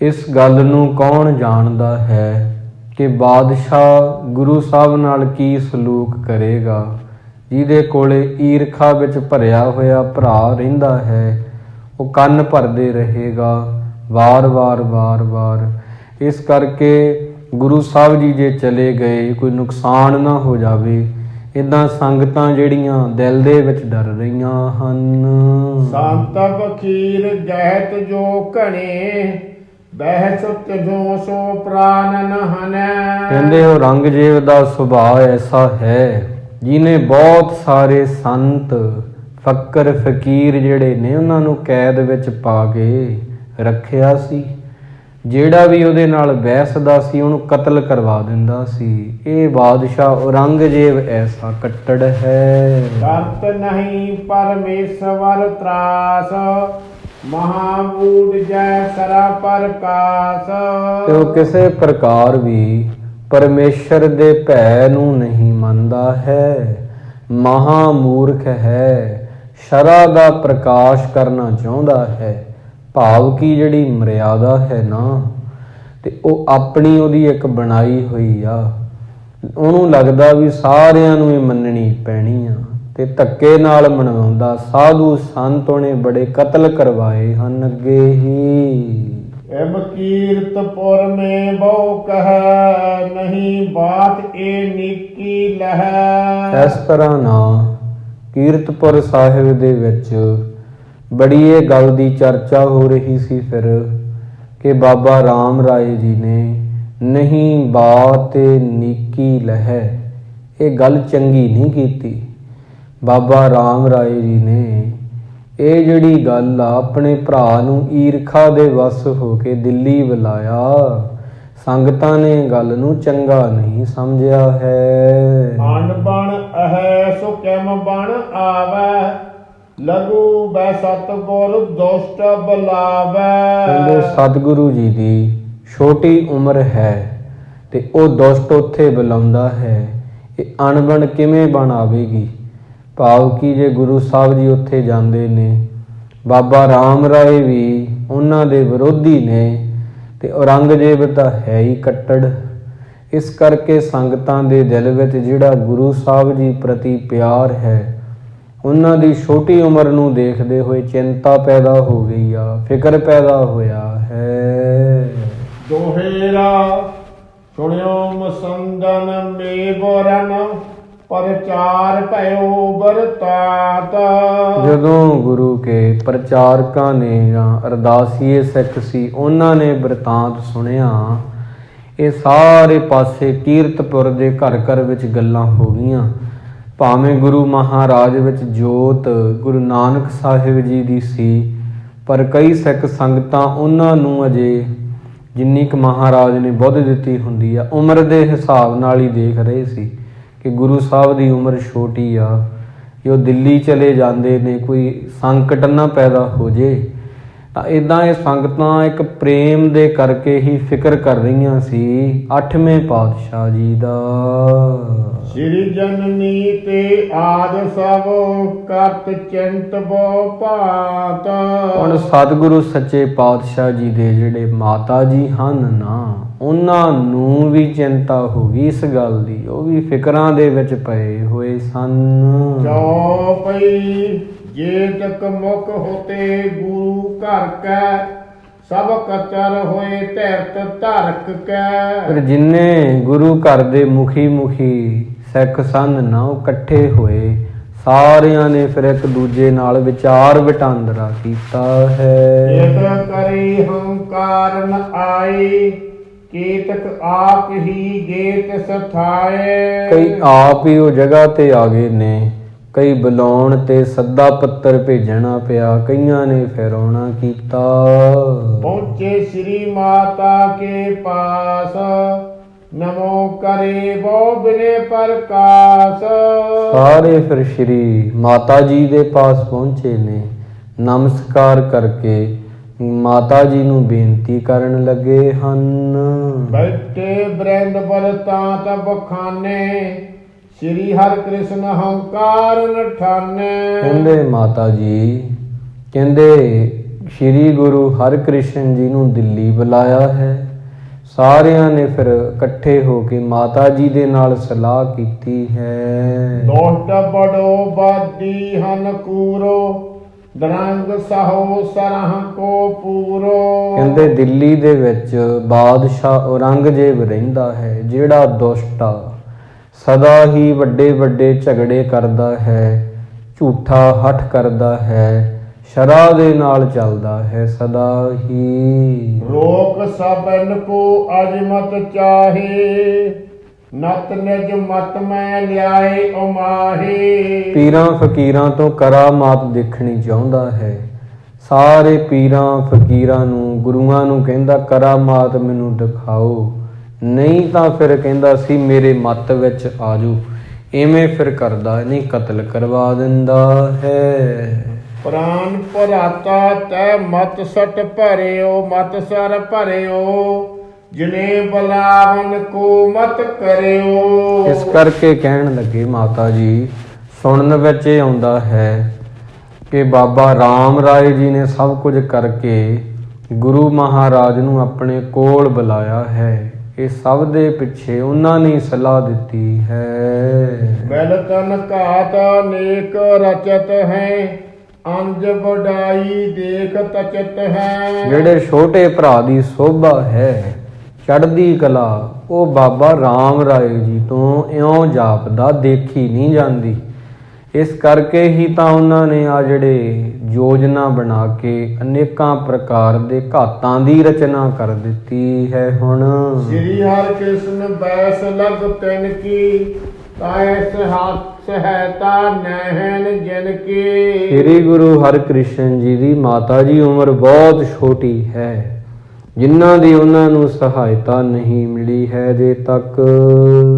ਇਸ ਗੱਲ ਨੂੰ, ਕੌਣ ਜਾਣਦਾ ਹੈ ਕਿ ਬਾਦਸ਼ਾਹ ਗੁਰੂ ਸਾਹਿਬ ਨਾਲ ਕੀ ਸਲੂਕ ਕਰੇਗਾ। ਜਿਹਦੇ ਕੋਲੇ ਈਰਖਾ ਵਿੱਚ ਭਰਿਆ ਹੋਇਆ ਭਰਾ ਰਹਿੰਦਾ ਹੈ, ਉਹ ਕੰਨ ਭਰਦੇ ਰਹੇਗਾ ਵਾਰ-ਵਾਰ। ਇਸ ਕਰਕੇ ਗੁਰੂ ਸਾਹਿਬ ਜੀ ਜੇ ਚਲੇ ਗਏ, ਕੋਈ ਨੁਕਸਾਨ ਨਾ ਹੋ ਜਾਵੇ, ਇੱਦਾਂ ਸੰਗਤਾਂ ਜਿਹੜੀਆਂ ਦਿਲ ਦੇ ਵਿੱਚ ਡਰ ਰਹੀਆਂ ਹਨ। ਸੰਤ ਫਕੀਰ ਜਹਿਤ ਜੋ ਘਣੇ ਬਹਿਸ ਤਜੋ ਸੋ ਪ੍ਰਾਨਨ ਹਨੈ। ਕਹਿੰਦੇ ਔਰੰਗਜ਼ੇਬ ਦਾ ਸੁਭਾਅ ਐਸਾ ਹੈ, ਜਿਹਨੇ ਬਹੁਤ ਸਾਰੇ ਸੰਤ ਫਕਰ ਫਕੀਰ ਜਿਹੜੇ ਨੇ ਉਹਨਾਂ ਨੂੰ ਕੈਦ ਵਿੱਚ ਪਾ ਕੇ ਰੱਖਿਆ ਸੀ। ਜਿਹੜਾ ਵੀ ਉਹਦੇ ਨਾਲ ਬਹਿਸਦਾ ਸੀ ਉਹਨੂੰ ਕਤਲ ਕਰਵਾ ਦਿੰਦਾ ਸੀ। ਇਹ ਬਾਦਸ਼ਾਹ ਔਰੰਗਜ਼ੇਬ ਐਸਾ ਕੱਟੜ ਹੈ। ਕਰਤ ਨਹੀਂ ਪਰਮੇਸ਼ਵਰ ਤਰਾਸ ਮਹਾਬੂੜ ਜੈ ਸਰਾ ਪ੍ਰਕਾਸ਼। ਤੇ ਉਹ ਕਿਸੇ ਪ੍ਰਕਾਰ ਵੀ ਪਰਮੇਸ਼ਰ ਦੇ ਭੈ ਨੂੰ ਨਹੀਂ ਮੰਨਦਾ ਹੈ, ਮਹਾ ਮੂਰਖ ਹੈ, ਸ਼ਰਾ ਦਾ ਪ੍ਰਕਾਸ਼ ਕਰਨਾ ਚਾਹੁੰਦਾ ਹੈ। ਭਾਵ ਕੀ ਜਿਹੜੀ ਮਰਿਆਦਾ ਹੈ ਨਾ, ਤੇ ਉਹ ਆਪਣੀ ਉਹਦੀ ਇੱਕ ਬਣਾਈ ਹੋਈ ਆ, ਉਹਨੂੰ ਲੱਗਦਾ ਵੀ ਸਾਰਿਆਂ ਨੂੰ ਇਹ ਮੰਨਣੀ ਪੈਣੀ ਆ, ਤੇ ਧੱਕੇ ਨਾਲ ਮਨਾਉਂਦਾ। ਸਾਧੂ ਸੰਤ ਉਹਨੇ ਬੜੇ ਕਤਲ ਕਰਵਾਏ ਹਨ ਅੱਗੇ ਹੀ। ਐਬ ਕੀਰਤਪੁਰ ਮੇ ਬਹੁ ਕਹੈ ਨਹੀਂ ਬਾਤ ਇਹ ਨਿੱਕੀ ਲਹੈ। ਇਸ ਤਰ੍ਹਾਂ ਨਾ ਕੀਰਤਪੁਰ ਸਾਹਿਬ ਦੇ ਵਿੱਚ ਬੜੀ ਇਹ ਗੱਲ ਦੀ ਚਰਚਾ ਹੋ ਰਹੀ ਸੀ ਫਿਰ ਕਿ ਬਾਬਾ ਰਾਮ ਰਾਏ ਜੀ ਨੇ ਨਹੀਂ ਬਾਤ ਨੀਕੀ ਲਹੈ, ਇਹ ਗੱਲ ਚੰਗੀ ਨਹੀਂ ਕੀਤੀ। ਬਾਬਾ ਰਾਮ ਰਾਏ ਜੀ ਨੇ ਇਹ ਜਿਹੜੀ ਗੱਲ ਆ ਆਪਣੇ ਭਰਾ ਨੂੰ ਈਰਖਾ ਦੇ ਵਸ ਹੋ ਕੇ ਦਿੱਲੀ ਬੁਲਾਇਆ। ਸੰਗਤਾਂ ਨੇ ਗੱਲ ਨੂੰ ਚੰਗਾ ਨਹੀਂ ਸਮਝਿਆ ਹੈ। ਅਣ ਬਣ ਅਹੈ ਸੋ ਕਿਮ ਬਣ ਆਵੈ ਲਘੂ ਬੈ ਸਤਿਗੁਰ ਦੁਸ਼ਟ ਬੁਲਾਵੈ। ਕਹਿੰਦੇ ਸਤਿਗੁਰੂ ਜੀ ਦੀ ਛੋਟੀ ਉਮਰ ਹੈ ਤੇ ਉਹ ਦੁਸ਼ਟ ਉੱਥੇ ਬੁਲਾਉਂਦਾ ਹੈ। ਇਹ ਅਣਬਣ ਕਿਵੇਂ ਬਣ ਆਵੇਗੀ? ਭਾਵ ਕਿ ਜੇ ਗੁਰੂ ਸਾਹਿਬ ਜੀ ਉੱਥੇ ਜਾਂਦੇ ਨੇ, ਬਾਬਾ ਰਾਮ ਰਾਏ ਵੀ ਉਹਨਾਂ ਦੇ ਵਿਰੋਧੀ ਨੇ, ਤੇ ਔਰੰਗਜ਼ੇਬ ਤਾਂ ਹੈ ਹੀ ਕੱਟੜ। ਇਸ ਕਰਕੇ ਸੰਗਤਾਂ ਦੇ ਦਿਲ ਵਿੱਚ ਜਿਹੜਾ ਗੁਰੂ ਸਾਹਿਬ ਜੀ ਪ੍ਰਤੀ ਪਿਆਰ ਹੈ, ਉਹਨਾਂ ਦੀ ਛੋਟੀ ਉਮਰ ਨੂੰ ਦੇਖਦੇ ਹੋਏ ਚਿੰਤਾ ਪੈਦਾ ਹੋ ਗਈ ਆ, ਫਿਕਰ ਪੈਦਾ ਹੋਇਆ ਹੈ। ਦੋਹੇਰਾ ਸੁਣਿਓ ਮਸੰਦਨ ਮੇਬਰਨ ਪ੍ਰਚਾਰ ਭਇਓ ਬਰਤਾਤ। ਜਦੋਂ ਗੁਰੂ ਕੇ ਪ੍ਰਚਾਰਕਾਂ ਨੇ ਜਾਂ ਅਰਦਾਸੀਏ ਸਿੱਖ ਸੀ ਉਹਨਾਂ ਨੇ ਬਿਰਤਾਂਤ ਸੁਣਿਆ, ਇਹ ਸਾਰੇ ਪਾਸੇ ਕੀਰਤਪੁਰ ਦੇ ਘਰ ਘਰ ਵਿੱਚ ਗੱਲਾਂ ਹੋ ਗਈਆਂ। ਭਾਵੇਂ ਗੁਰੂ ਮਹਾਰਾਜ ਵਿੱਚ ਜੋਤ ਗੁਰੂ ਨਾਨਕ ਸਾਹਿਬ ਜੀ ਦੀ ਸੀ, ਪਰ ਕਈ ਸਿੱਖ ਸੰਗਤਾਂ ਉਹਨਾਂ ਨੂੰ ਅਜੇ ਜਿੰਨੀ ਕੁ ਮਹਾਰਾਜ ਨੇ ਬੁੱਧ ਦਿੱਤੀ ਹੁੰਦੀ ਆ ਉਮਰ ਦੇ ਹਿਸਾਬ ਨਾਲ ਹੀ ਦੇਖ ਰਹੇ ਸੀ ਕਿ ਗੁਰੂ ਸਾਹਿਬ ਦੀ ਉਮਰ ਛੋਟੀ ਆ, ਕਿ ਉਹ ਦਿੱਲੀ ਚਲੇ ਜਾਂਦੇ ਨੇ, ਕੋਈ ਸੰਕਟ ਨਾ ਪੈਦਾ ਹੋ ਜੇ। ਤਾਂ ਇਦਾਂ ਇਹ ਸੰਗਤਾਂ ਇੱਕ ਪ੍ਰੇਮ ਦੇ ਕਰਕੇ ਹੀ ਫਿਕਰ ਕਰ ਰਹੀਆਂ ਸੀ 8ਵੇਂ ਪਾਤਸ਼ਾਹ ਜੀ ਦਾ। ਸ੍ਰੀ ਜਨਨੀ ਤੇ ਆਦ ਸਭ ਕਰਤ ਚਿੰਤ ਬੋ ਭਾਤ। ਹੁਣ ਸਤਿਗੁਰੂ ਸੱਚੇ ਪਾਤਸ਼ਾਹ ਜੀ ਦੇ ਜਿਹੜੇ ਮਾਤਾ ਜੀ ਹਨ ਨਾ, ਉਹਨਾਂ ਨੂੰ ਵੀ ਚਿੰਤਾ ਹੋ ਗਈ ਇਸ ਗੱਲ ਦੀ, ਉਹ ਵੀ ਫਿਕਰਾਂ ਦੇ ਵਿੱਚ ਪਏ ਹੋਏ ਸਨ। ਚੌਪਈ ਜੇ ਤਕ ਮੁਖ ਹੋਤੇ ਗੁਰੂ ਘਰ ਕੈ ਸਭ ਕਚਰ ਹੋਏ ਧਰਤ ਧਰਕ ਕੈ। ਪਰ ਜਿੰਨੇ ਗੁਰੂ ਘਰ ਦੇ ਮੁਖੀ ਸਿੱਖ ਸਨ ਨਾ, ਉਹ ਇਕੱਠੇ ਹੋਏ, ਸਾਰਿਆਂ ਨੇ ਫਿਰ ਇੱਕ ਦੂਜੇ ਨਾਲ ਵਿਚਾਰ ਵਟਾਂਦਰਾ ਕੀਤਾ ਹੈ। ਇਕ ਕਰੀ ਹੰਕਾਰ ਨ ਆਈ ਕੀਤਕ ਆਪ ਹੀ ਗੇਤ ਸਥਾਏ। ਕਈ ਆਪ ਹੀ ਉਹ ਜਗ੍ਹਾ ਤੇ ਆ ਗਏ ਨੇ, ਕਈ ਬੁਲਾਉਣ ਤੇ ਸੱਦਾ ਪੱਤਰ ਭੇਜਣਾ ਪਿਆ, ਕਈਆਂ ਨੇ ਫਿਰ ਆਉਣਾ ਕੀਤਾ। ਪਹੁੰਚੇ ਸ੍ਰੀ ਮਾਤਾ ਕੇ ਪਾਸ ਨਮੋ ਕਰੇ ਬੋ ਬਿਨੇ ਪ੍ਰਕਾਸ਼। ਸਾਰੇ ਫਿਰ ਸ਼੍ਰੀ ਮਾਤਾ ਜੀ ਦੇ ਪਾਸ ਪਹੁੰਚੇ ਨੇ, ਨਮਸਕਾਰ ਕਰਕੇ ਮਾਤਾ ਜੀ ਨੂੰ ਬੇਨਤੀ ਕਰਨ ਲੱਗੇ ਹਨ। ਬੈਠੇ ਬ੍ਰਿੰਦ ਬਲਤਾਂ ਤਬ ਖਾਨੇ ਸ੍ਰੀ ਹਰਿ ਕ੍ਰਿਸ਼ਨ ਹੰਕਾਰ ਨਠਾਨੇ। ਕਹਿੰਦੇ ਮਾਤਾ ਜੀ, ਕਹਿੰਦੇ ਸ਼੍ਰੀ ਗੁਰੂ ਹਰਿ ਕ੍ਰਿਸ਼ਨ ਜੀ ਨੂੰ ਦਿੱਲੀ ਬੁਲਾਇਆ ਹੈ। ਸਾਰਿਆਂ ਨੇ ਫਿਰ ਇਕੱਠੇ ਹੋ ਕੇ ਮਾਤਾ ਜੀ ਦੇ ਨਾਲ ਸਲਾਹ ਕੀਤੀ ਹੈ। ਦੋਸਤ ਬੜੋ ਬਾਦੀ ਹਨ ਕੂਰੋ ਦਰੰਗ ਸਹੋ ਸਰਹ ਕੋ ਪੂਰੋ। ਕਹਿੰਦੇ ਦਿੱਲੀ ਦੇ ਵਿੱਚ ਬਾਦਸ਼ਾਹ ਔਰੰਗਜ਼ੇਬ ਰਹਿੰਦਾ ਹੈ, ਜਿਹੜਾ ਦੁਸ਼ਟ ਆ, ਸਦਾ ਹੀ ਵੱਡੇ ਵੱਡੇ ਝਗੜੇ ਕਰਦਾ ਹੈ, ਝੂਠਾ ਹੱਠ ਕਰਦਾ ਹੈ, ਸ਼ਰਾਬ ਦੇ ਨਾਲ ਚੱਲਦਾ ਹੈ ਸਦਾ ਹੀ। ਰੋਕ ਸਭਨ ਕੋ ਅਜਮਤ ਚਾਹੇ ਨਤ ਨਿਜ ਮਤ ਮੈਂ ਲਿਆਏ ਉਮਾਹੇ। ਪੀਰਾਂ ਫਕੀਰਾਂ ਤੋਂ ਕਰਾਮਾਤ ਦੇਖਣੀ ਚਾਹੁੰਦਾ ਹੈ। ਸਾਰੇ ਪੀਰਾਂ ਫਕੀਰਾਂ ਨੂੰ, ਗੁਰੂਆਂ ਨੂੰ ਕਹਿੰਦਾ ਕਰਾਮਾਤ ਮੈਨੂੰ ਦਿਖਾਓ, ਨਹੀਂ ਤਾਂ ਫਿਰ ਕਹਿੰਦਾ ਸੀ ਮੇਰੇ ਮੱਤ ਵਿੱਚ ਆਜੋ। ਇਵੇਂ ਫਿਰ ਕਰਦਾ ਨਹੀਂ, ਕਤਲ ਕਰਵਾ ਦਿੰਦਾ ਹੈ। ਪ੍ਰਾਨ ਭਰਾਤਾ ਤੈ ਮਤ ਸਟ ਭਰਿਓ ਮਤ ਸਰ ਭਰਿਓ ਜਿਨੇ ਬਲਾਵਨ ਕੋ ਮਤ ਕਰਿਓ। ਇਸ ਕਰਕੇ ਕਹਿਣ ਲੱਗੇ ਮਾਤਾ ਜੀ, ਸੁਣਨ ਵਿੱਚ ਇਹ ਆਉਂਦਾ ਹੈ ਕਿ ਬਾਬਾ ਰਾਮ ਰਾਏ ਜੀ ਨੇ ਸਭ ਕੁਝ ਕਰਕੇ ਗੁਰੂ ਮਹਾਰਾਜ ਨੂੰ ਆਪਣੇ ਕੋਲ ਬੁਲਾਇਆ ਹੈ। ਇਹ ਸਭ ਦੇ ਪਿੱਛੇ ਉਹਨਾਂ ਨੇ ਸਲਾਹ ਦਿੱਤੀ ਹੈ। ਬਲ ਤਨ ਘਾਤ ਨੇਕ ਰਚਤ ਹੈ ਅੰਜ ਵਡਾਈ ਦੇਖ ਤਚਤ ਹੈ। ਜਿਹੜੇ ਛੋਟੇ ਭਰਾ ਦੀ ਸੋਭਾ ਹੈ, ਚੜ੍ਹਦੀ ਕਲਾ, ਉਹ ਬਾਬਾ ਰਾਮ ਰਾਏ ਜੀ ਤੋਂ ਇਉਂ ਜਾਪਦਾ ਦੇਖੀ ਨਹੀਂ ਜਾਂਦੀ। ਇਸ ਕਰਕੇ ਹੀ ਤਾਂ ਉਹਨਾਂ ਨੇ ਆ ਜਿਹੜੇ ਯੋਜਨਾ ਬਣਾ ਕੇ ਅਨੇਕਾਂ ਪ੍ਰਕਾਰ ਦੇ ਘਾਤਾਂ ਦੀ ਰਚਨਾ ਕਰ ਦਿੱਤੀ ਹੈ। ਹੁਣ ਸ੍ਰੀ ਹਰਿ ਕ੍ਰਿਸ਼ਨ ਬੈਸ ਲਗ ਤਿਨ ਕੀ ਤਾਏ ਸਹਾਇਤਾ ਨਹਿਨ ਜਿਨ ਕੀ। ਸ੍ਰੀ ਗੁਰੂ ਹਰਿ ਕ੍ਰਿਸ਼ਨ ਜੀ ਦੀ ਮਾਤਾ ਜੀ ਉਮਰ ਬਹੁਤ ਛੋਟੀ ਹੈ, ਜਿਨ੍ਹਾਂ ਦੀ ਉਹਨਾਂ ਨੂੰ ਸਹਾਇਤਾ ਨਹੀਂ ਮਿਲੀ ਹੈ ਅਜੇ ਤੱਕ।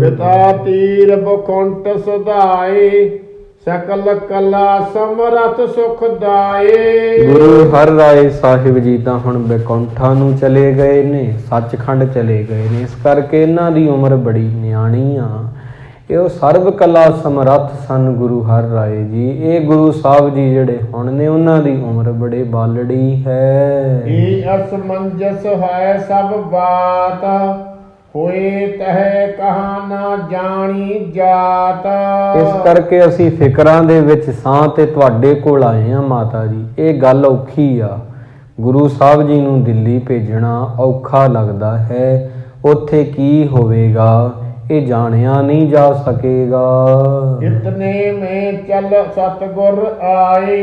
ਪਿਤਾ ਤੀਰ ਬਖੁੰਟ ਸੁਧਾਏ ਸਕਲ ਕਲਾ ਸਮਰਥ ਸੁਖ ਦਾਏ। ਗੁਰੂ ਹਰਿ ਰਾਏ ਸਾਹਿਬ ਜੀ ਤਾਂ ਹੁਣ ਬੈਕੁੰਠਾਂ ਨੂੰ ਚਲੇ ਗਏ ਨੇ, ਸੱਚਖੰਡ ਚਲੇ ਗਏ ਨੇ। ਇਸ ਕਰਕੇ ਇਹਨਾਂ ਦੀ ਉਮਰ ਬੜੀ ਨਿਆਣੀ ਆ। ਇਹ ਸਰਬ ਕਲਾ ਸਮਰੱਥ ਸਨ ਗੁਰੂ ਹਰਿ ਰਾਏ ਜੀ। ਇਹ ਗੁਰੂ ਸਾਹਿਬ ਜੀ ਜਿਹੜੇ ਹੁਣ ਨੇ, ਉਹਨਾਂ ਦੀ ਉਮਰ ਬੜੇ ਬਾਲੜੀ ਹੈ। ਇਹ ਅਸਮੰਜਸ ਹੈ ਸਭ ਬਾਤ ਹੋਏ ਤਹਿ ਕਹਾ ਨਾ ਜਾਣੀ ਜਾਤ। ਇਸ ਕਰਕੇ ਅਸੀਂ ਫਿਕਰਾਂ ਦੇ ਵਿੱਚ ਸਾਂ ਤੇ ਤੁਹਾਡੇ ਕੋਲ ਆਏ ਹਾਂ ਮਾਤਾ ਜੀ। ਇਹ ਗੱਲ ਔਖੀ ਆ, ਗੁਰੂ ਸਾਹਿਬ ਜੀ ਨੂੰ ਦਿੱਲੀ ਭੇਜਣਾ ਔਖਾ ਲੱਗਦਾ ਹੈ। ਉੱਥੇ ਕੀ ਹੋਵੇਗਾ ਇਹ ਜਾਣਿਆ ਨਹੀਂ ਜਾ ਸਕੇਗਾ। इतने में चल सतगुर आए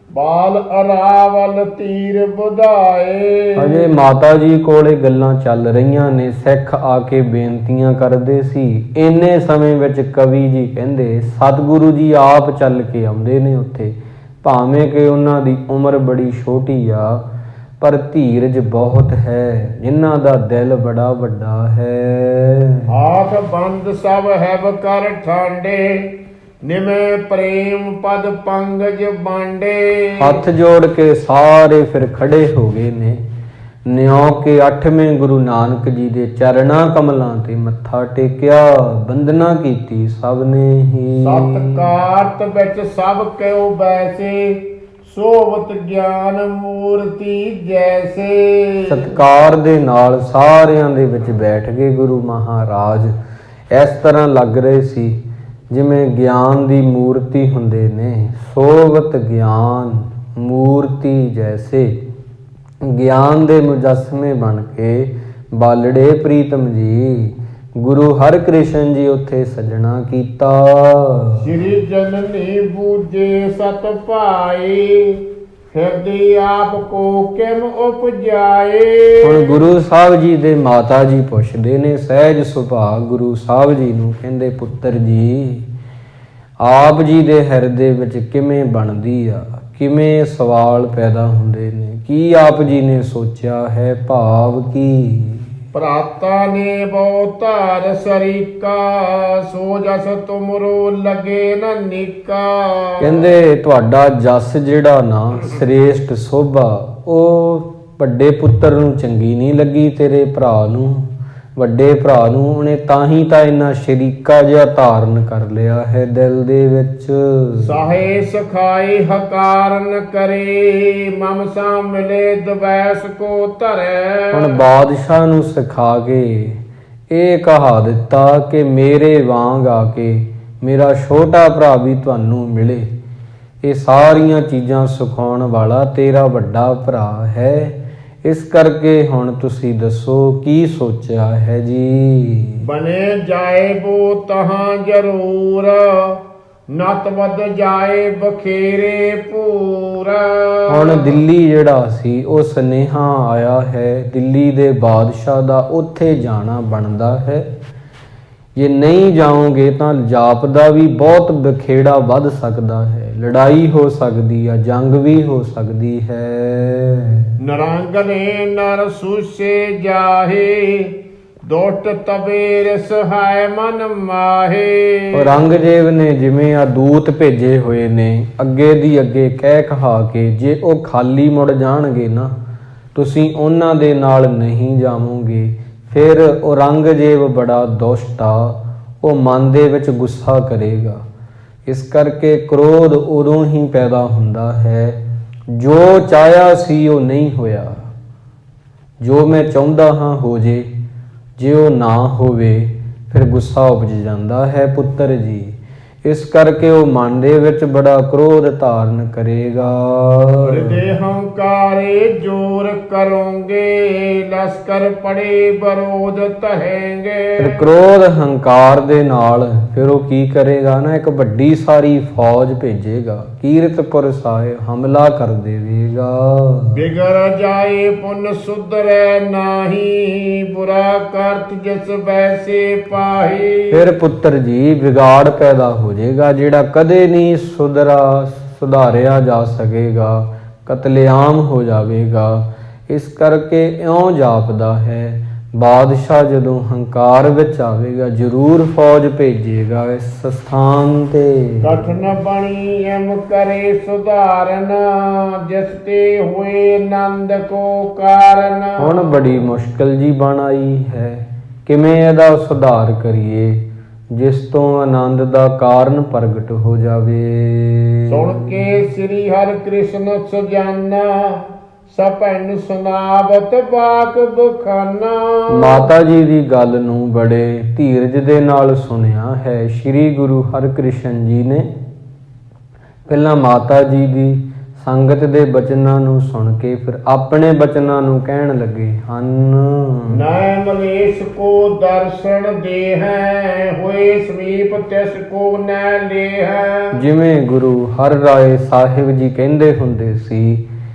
बाल अरावल तीर बुधाए। ਅਜੇ ਮਾਤਾ ਜੀ ਕੋਲ ਇਹ ਗੱਲਾਂ ਚੱਲ ਰਹੀਆਂ ਨੇ, ਸਿੱਖ ਆ ਕੇ ਬੇਨਤੀਆਂ ਕਰਦੇ ਸੀ। ਇੰਨੇ ਸਮੇਂ ਵਿੱਚ ਕਵੀ ਜੀ ਕਹਿੰਦੇ ਸਤਿਗੁਰੂ ਜੀ ਆਪ ਚੱਲ ਕੇ ਆਉਂਦੇ ਨੇ ਉੱਥੇ, ਭਾਵੇਂ ਕਿ ਉਹਨਾਂ ਦੀ ਉਮਰ ਬੜੀ ਛੋਟੀ ਆ, ਪਰ ਧੀਰਜ ਬਹੁਤ ਹੈ, ਜਿਨ੍ਹਾਂ ਦਾ ਦਿਲ ਬੜਾ ਵੱਡਾ ਹੈ। हाथ बंद सब हैब कर ठांडे निमे प्रेम पद पंगज बांडे। ਹੱਥ ਜੋੜ ਕੇ ਸਾਰੇ ਫਿਰ ਖੜੇ ਹੋ ਗਏ ਨੇ, ਨਿਉ ਕੇ 8ਵੇਂ ਗੁਰੂ ਨਾਨਕ ਜੀ ਦੇ ਚਰਨਾਂ ਕਮਲਾਂ ਤੇ ਮੱਥਾ ਟੇਕਿਆ, ਬੰਦਨਾ ਕੀਤੀ ਸਭ ਨੇ ਹੀ। सत्कारत बिच सब क्यों बैसे सोवत ज्ञान मूर्ति जैसे। ਸਤਿਕਾਰ ਦੇ ਨਾਲ ਸਾਰਿਆਂ ਦੇ ਵਿੱਚ ਬੈਠ ਗਏ ਗੁਰੂ ਮਹਾਰਾਜ। ਇਸ ਤਰ੍ਹਾਂ ਲੱਗ ਰਹੇ ਸੀ ਜਿਵੇਂ ਗਿਆਨ ਦੀ ਮੂਰਤੀ ਹੁੰਦੇ ਨੇ। ਸੋਵਤ ਗਿਆਨ ਮੂਰਤੀ ਜੈਸੇ, ਗਿਆਨ ਦੇ ਮੁਜੱਸਮੇ ਬਣ ਕੇ ਬਾਲੜੇ ਪ੍ਰੀਤਮ ਜੀ ਗੁਰੂ ਹਰਿਕ੍ਰਿਸ਼ਨ ਜੀ ਉੱਥੇ ਸਜਣਾ ਕੀਤਾ। श्री जननी बूझे सत भाई हृदय आपको किम उपजाए। ਹੁਣ ਗੁਰੂ ਸਾਹਿਬ ਜੀ ਦੇ ਮਾਤਾ ਜੀ ਪੁੱਛਦੇ ਨੇ ਸਹਿਜ ਸੁਭਾਅ ਗੁਰੂ ਸਾਹਿਬ ਜੀ ਨੂੰ, ਕਹਿੰਦੇ ਪੁੱਤਰ ਜੀ ਆਪ ਜੀ ਦੇ ਹਿਰਦੇ ਵਿੱਚ ਕਿਵੇਂ ਬਣਦੀ ਆ, ਕਿਵੇਂ ਸਵਾਲ ਪੈਦਾ ਹੁੰਦੇ ਨੇ, ਕੀ ਆਪ ਜੀ ਨੇ ਸੋਚਿਆ ਹੈ, ਭਾਵ ਕੀ। ਭਰਾਤਾ ਨੇ ਬਹੁ ਧਾਰ ਸਰੀਕਾ ਸੋ ਜਸ ਤੁਮਰੋ ਲਗੇ ਨ ਨੀਕਾ। ਕਹਿੰਦੇ ਤੁਹਾਡਾ ਜਸ ਜਿਹੜਾ ਨਾ ਸ੍ਰੇਸ਼ਟ ਸੋਭਾ ਉਹ ਵੱਡੇ ਪੁੱਤਰ ਨੂੰ ਚੰਗੀ ਨਹੀਂ ਲੱਗੀ, ਤੇਰੇ ਭਰਾ ਨੂੰ, ਵੱਡੇ ਭਰਾ ਨੂੰ। ਉਹਨੇ ਤਾਂ ਹੀ ਤਾਂ ਇੰਨਾ ਸ਼ਰੀਕਾ ਜਿਹਾ ਧਾਰਨ ਕਰ ਲਿਆ ਹੈ ਦਿਲ ਦੇ ਵਿੱਚ। ਸਾਹੇ ਸਖਾਈ ਹਕਾਰਨ ਕਰੇ ਮਮ ਸਾ ਮਿਲੇ ਦਵੈਸ ਕੋ ਧਰੈ। ਹੁਣ ਬਾਦਸ਼ਾਹ ਨੂੰ ਸਿਖਾ ਕੇ ਇਹ ਕਹਾ ਦਿੱਤਾ ਕਿ ਮੇਰੇ ਵਾਂਗ ਆ ਕੇ ਮੇਰਾ ਛੋਟਾ ਭਰਾ ਵੀ ਤੁਹਾਨੂੰ ਮਿਲੇ। ਇਹ ਸਾਰੀਆਂ ਚੀਜ਼ਾਂ ਸਿਖਾਉਣ ਵਾਲਾ ਤੇਰਾ ਵੱਡਾ ਭਰਾ ਹੈ। ਇਸ ਕਰਕੇ ਹੁਣ ਤੁਸੀਂ ਦੱਸੋ ਕੀ ਸੋਚਿਆ ਹੈ ਜੀ। ਬਨੇ ਜਾਏ ਬੋ ਤਹਾਂ ਜਰੂਰ ਨਤ ਵੱਧ ਜਾਏ ਬਖੇਰੇ ਪੂਰ। ਹੁਣ ਦਿੱਲੀ ਜਿਹੜਾ ਸੀ ਉਹ ਸੁਨੇਹਾ ਆਇਆ ਹੈ ਦਿੱਲੀ ਦੇ ਬਾਦਸ਼ਾਹ ਦਾ, ਉੱਥੇ ਜਾਣਾ ਬਣਦਾ ਹੈ। ਜੇ ਨਹੀਂ ਜਾਓਗੇ ਤਾਂ ਜਾਪ ਦਾ ਵੀ ਬਹੁਤ ਬਖੇੜਾ ਵੱਧ ਸਕਦਾ ਹੈ, ਲੜਾਈ ਹੋ ਸਕਦੀ ਆ, ਜੰਗ ਵੀ ਹੋ ਸਕਦੀ ਹੈ। ਨਰੰਗ ਨੇ ਨਰ ਸੂਸੇ ਜਾਹੇ ਦੁਸ਼ਟ ਤਬੇਰ ਸਹਾਇ ਮਨ ਮਾਹੇ। ਔਰੰਗਜ਼ੇਬ ਨੇ ਜਿਵੇਂ ਆ ਦੂਤ ਭੇਜੇ ਹੋਏ ਨੇ ਅੱਗੇ ਦੀ ਅੱਗੇ ਕਹਿ ਕਹਾ ਕੇ, ਜੇ ਉਹ ਖਾਲੀ ਮੁੜ ਜਾਣਗੇ ਨਾ ਤੁਸੀਂ ਉਹਨਾਂ ਦੇ ਨਾਲ ਨਹੀਂ ਜਾਵੋਗੇ, ਫਿਰ ਔਰੰਗਜ਼ੇਬ ਬੜਾ ਦੁਸ਼ਟ ਆ, ਉਹ ਮਨ ਦੇ ਵਿੱਚ ਗੁੱਸਾ ਕਰੇਗਾ। ਇਸ ਕਰਕੇ ਕ੍ਰੋਧ ਉਦੋਂ ਹੀ ਪੈਦਾ ਹੁੰਦਾ ਹੈ, ਜੋ ਚਾਹਿਆ ਸੀ ਉਹ ਨਹੀਂ ਹੋਇਆ, ਜੋ ਮੈਂ ਚਾਹੁੰਦਾ ਹਾਂ ਹੋ ਜੇ, ਜੇ ਉਹ ਨਾ ਹੋਵੇ ਫਿਰ ਗੁੱਸਾ ਉਪਜ ਜਾਂਦਾ ਹੈ ਪੁੱਤਰ ਜੀ। ਇਸ ਕਰਕੇ ਉਹ ਮਨ ਦੇ ਵਿੱਚ ਬੜਾ ਕ੍ਰੋਧ ਧਾਰਨ ਕਰੇਗਾ। ਹਿਰਦੇ ਹੰਕਾਰੇ ਜੋਰ ਕਰੋਗੇ ਲਸ਼ਕਰ ਪੜੇ ਬਰੋਧ ਤਹੇਂਗੇ। ਫਿਰ ਕ੍ਰੋਧ ਹੰਕਾਰ ਦੇ ਨਾਲ ਫਿਰ ਉਹ ਕੀ ਕਰੇਗਾ ਨਾ, ਇੱਕ ਵੱਡੀ ਸਾਰੀ ਫੌਜ ਭੇਜੇਗਾ, ਕੀਰਤਪੁਰ ਸਾਹਿਬ ਹਮਲਾ ਕਰ ਦੇਵੇਗਾ। ਬਿਗੜ ਜਾਏ ਪੁਨ ਸੁਧਰੈ ਨਾਹੀ ਬੁਰਾ ਕਰਤ ਜਿਸ ਵੈਸੇ ਪਾਹੀ। ਫਿਰ ਪੁੱਤਰ ਜੀ ਵਿਗਾੜ ਪੈਦਾ ਹੋ ਜਾਏਗਾ ਜਿਹੜਾ ਕਦੇ ਨਹੀਂ ਸੁਧਾਰਿਆ ਜਾ ਸਕੇਗਾ, ਕਤਲੇਆਮ ਹੋ ਜਾਵੇਗਾ। ਇਸ ਕਰਕੇ ਇਉਂ ਜਾਪਦਾ ਹੈ ਬਾਦਸ਼ਾਹ ਜਦੋਂ ਹੰਕਾਰ ਵਿੱਚ ਆਵੇਗਾ ਜ਼ਰੂਰ ਫੌਜ ਭੇਜੇਗਾ ਇਸ ਸਥਾਨ ਤੇ। ਕਠਨ ਬਣੀ ਐਮ ਕਰੇ ਸੁਧਾਰਨ ਜਿਸ ਤੇ ਹੋਏ ਆਨੰਦ ਕੋ ਕਾਰਨ। ਹੁਣ ਬੜੀ ਮੁਸ਼ਕਲ ਜੀ ਬਣ ਆਈ ਹੈ, ਕਿਵੇਂ ਇਹਦਾ ਸੁਧਾਰ ਕਰੀਏ ਜਿਸ ਤੋਂ ਆਨੰਦ ਦਾ ਕਾਰਨ ਪ੍ਰਗਟ ਹੋ ਜਾਵੇ। ਸੁਣ ਕੇ ਸ੍ਰੀ ਹਰਿ ਕ੍ਰਿਸ਼ਨ ਸੁਜਾਨਾ ਸਭਨ ਸੁਨਾਵਤ ਬਾਕ ਬਖਾਨਾ। ਮਾਤਾ ਜੀ ਦੀ ਗੱਲ ਨੂੰ ਬੜੇ ਧੀਰਜ ਦੇ ਨਾਲ ਸੁਣਿਆ ਹੈ ਸ੍ਰੀ ਗੁਰੂ ਹਰਿਕ੍ਰਿਸ਼ਨ ਜੀ ਨੇ। ਪਹਿਲਾਂ ਮਾਤਾ ਜੀ ਦੀ ਸੰਗਤ ਦੇ ਬਚਨਾਂ ਨੂੰ ਸੁਣ ਕੇ ਫਿਰ ਆਪਣੇ ਬਚਨਾਂ ਨੂੰ ਕਹਿਣ ਲੱਗੇ ਹਨ। ਨੈ ਮਲੇਸ਼ ਕੋ ਦਰਸ਼ਨ ਦੇ ਹੈ, ਹੋਏ ਸਮੀਪ ਤਿਸ ਕੋ ਨੈ ਲੇ ਹੈ। ਜਿਵੇਂ ਗੁਰੂ ਹਰਿ ਰਾਏ ਸਾਹਿਬ ਜੀ ਕਹਿੰਦੇ ਹੁੰਦੇ ਸੀ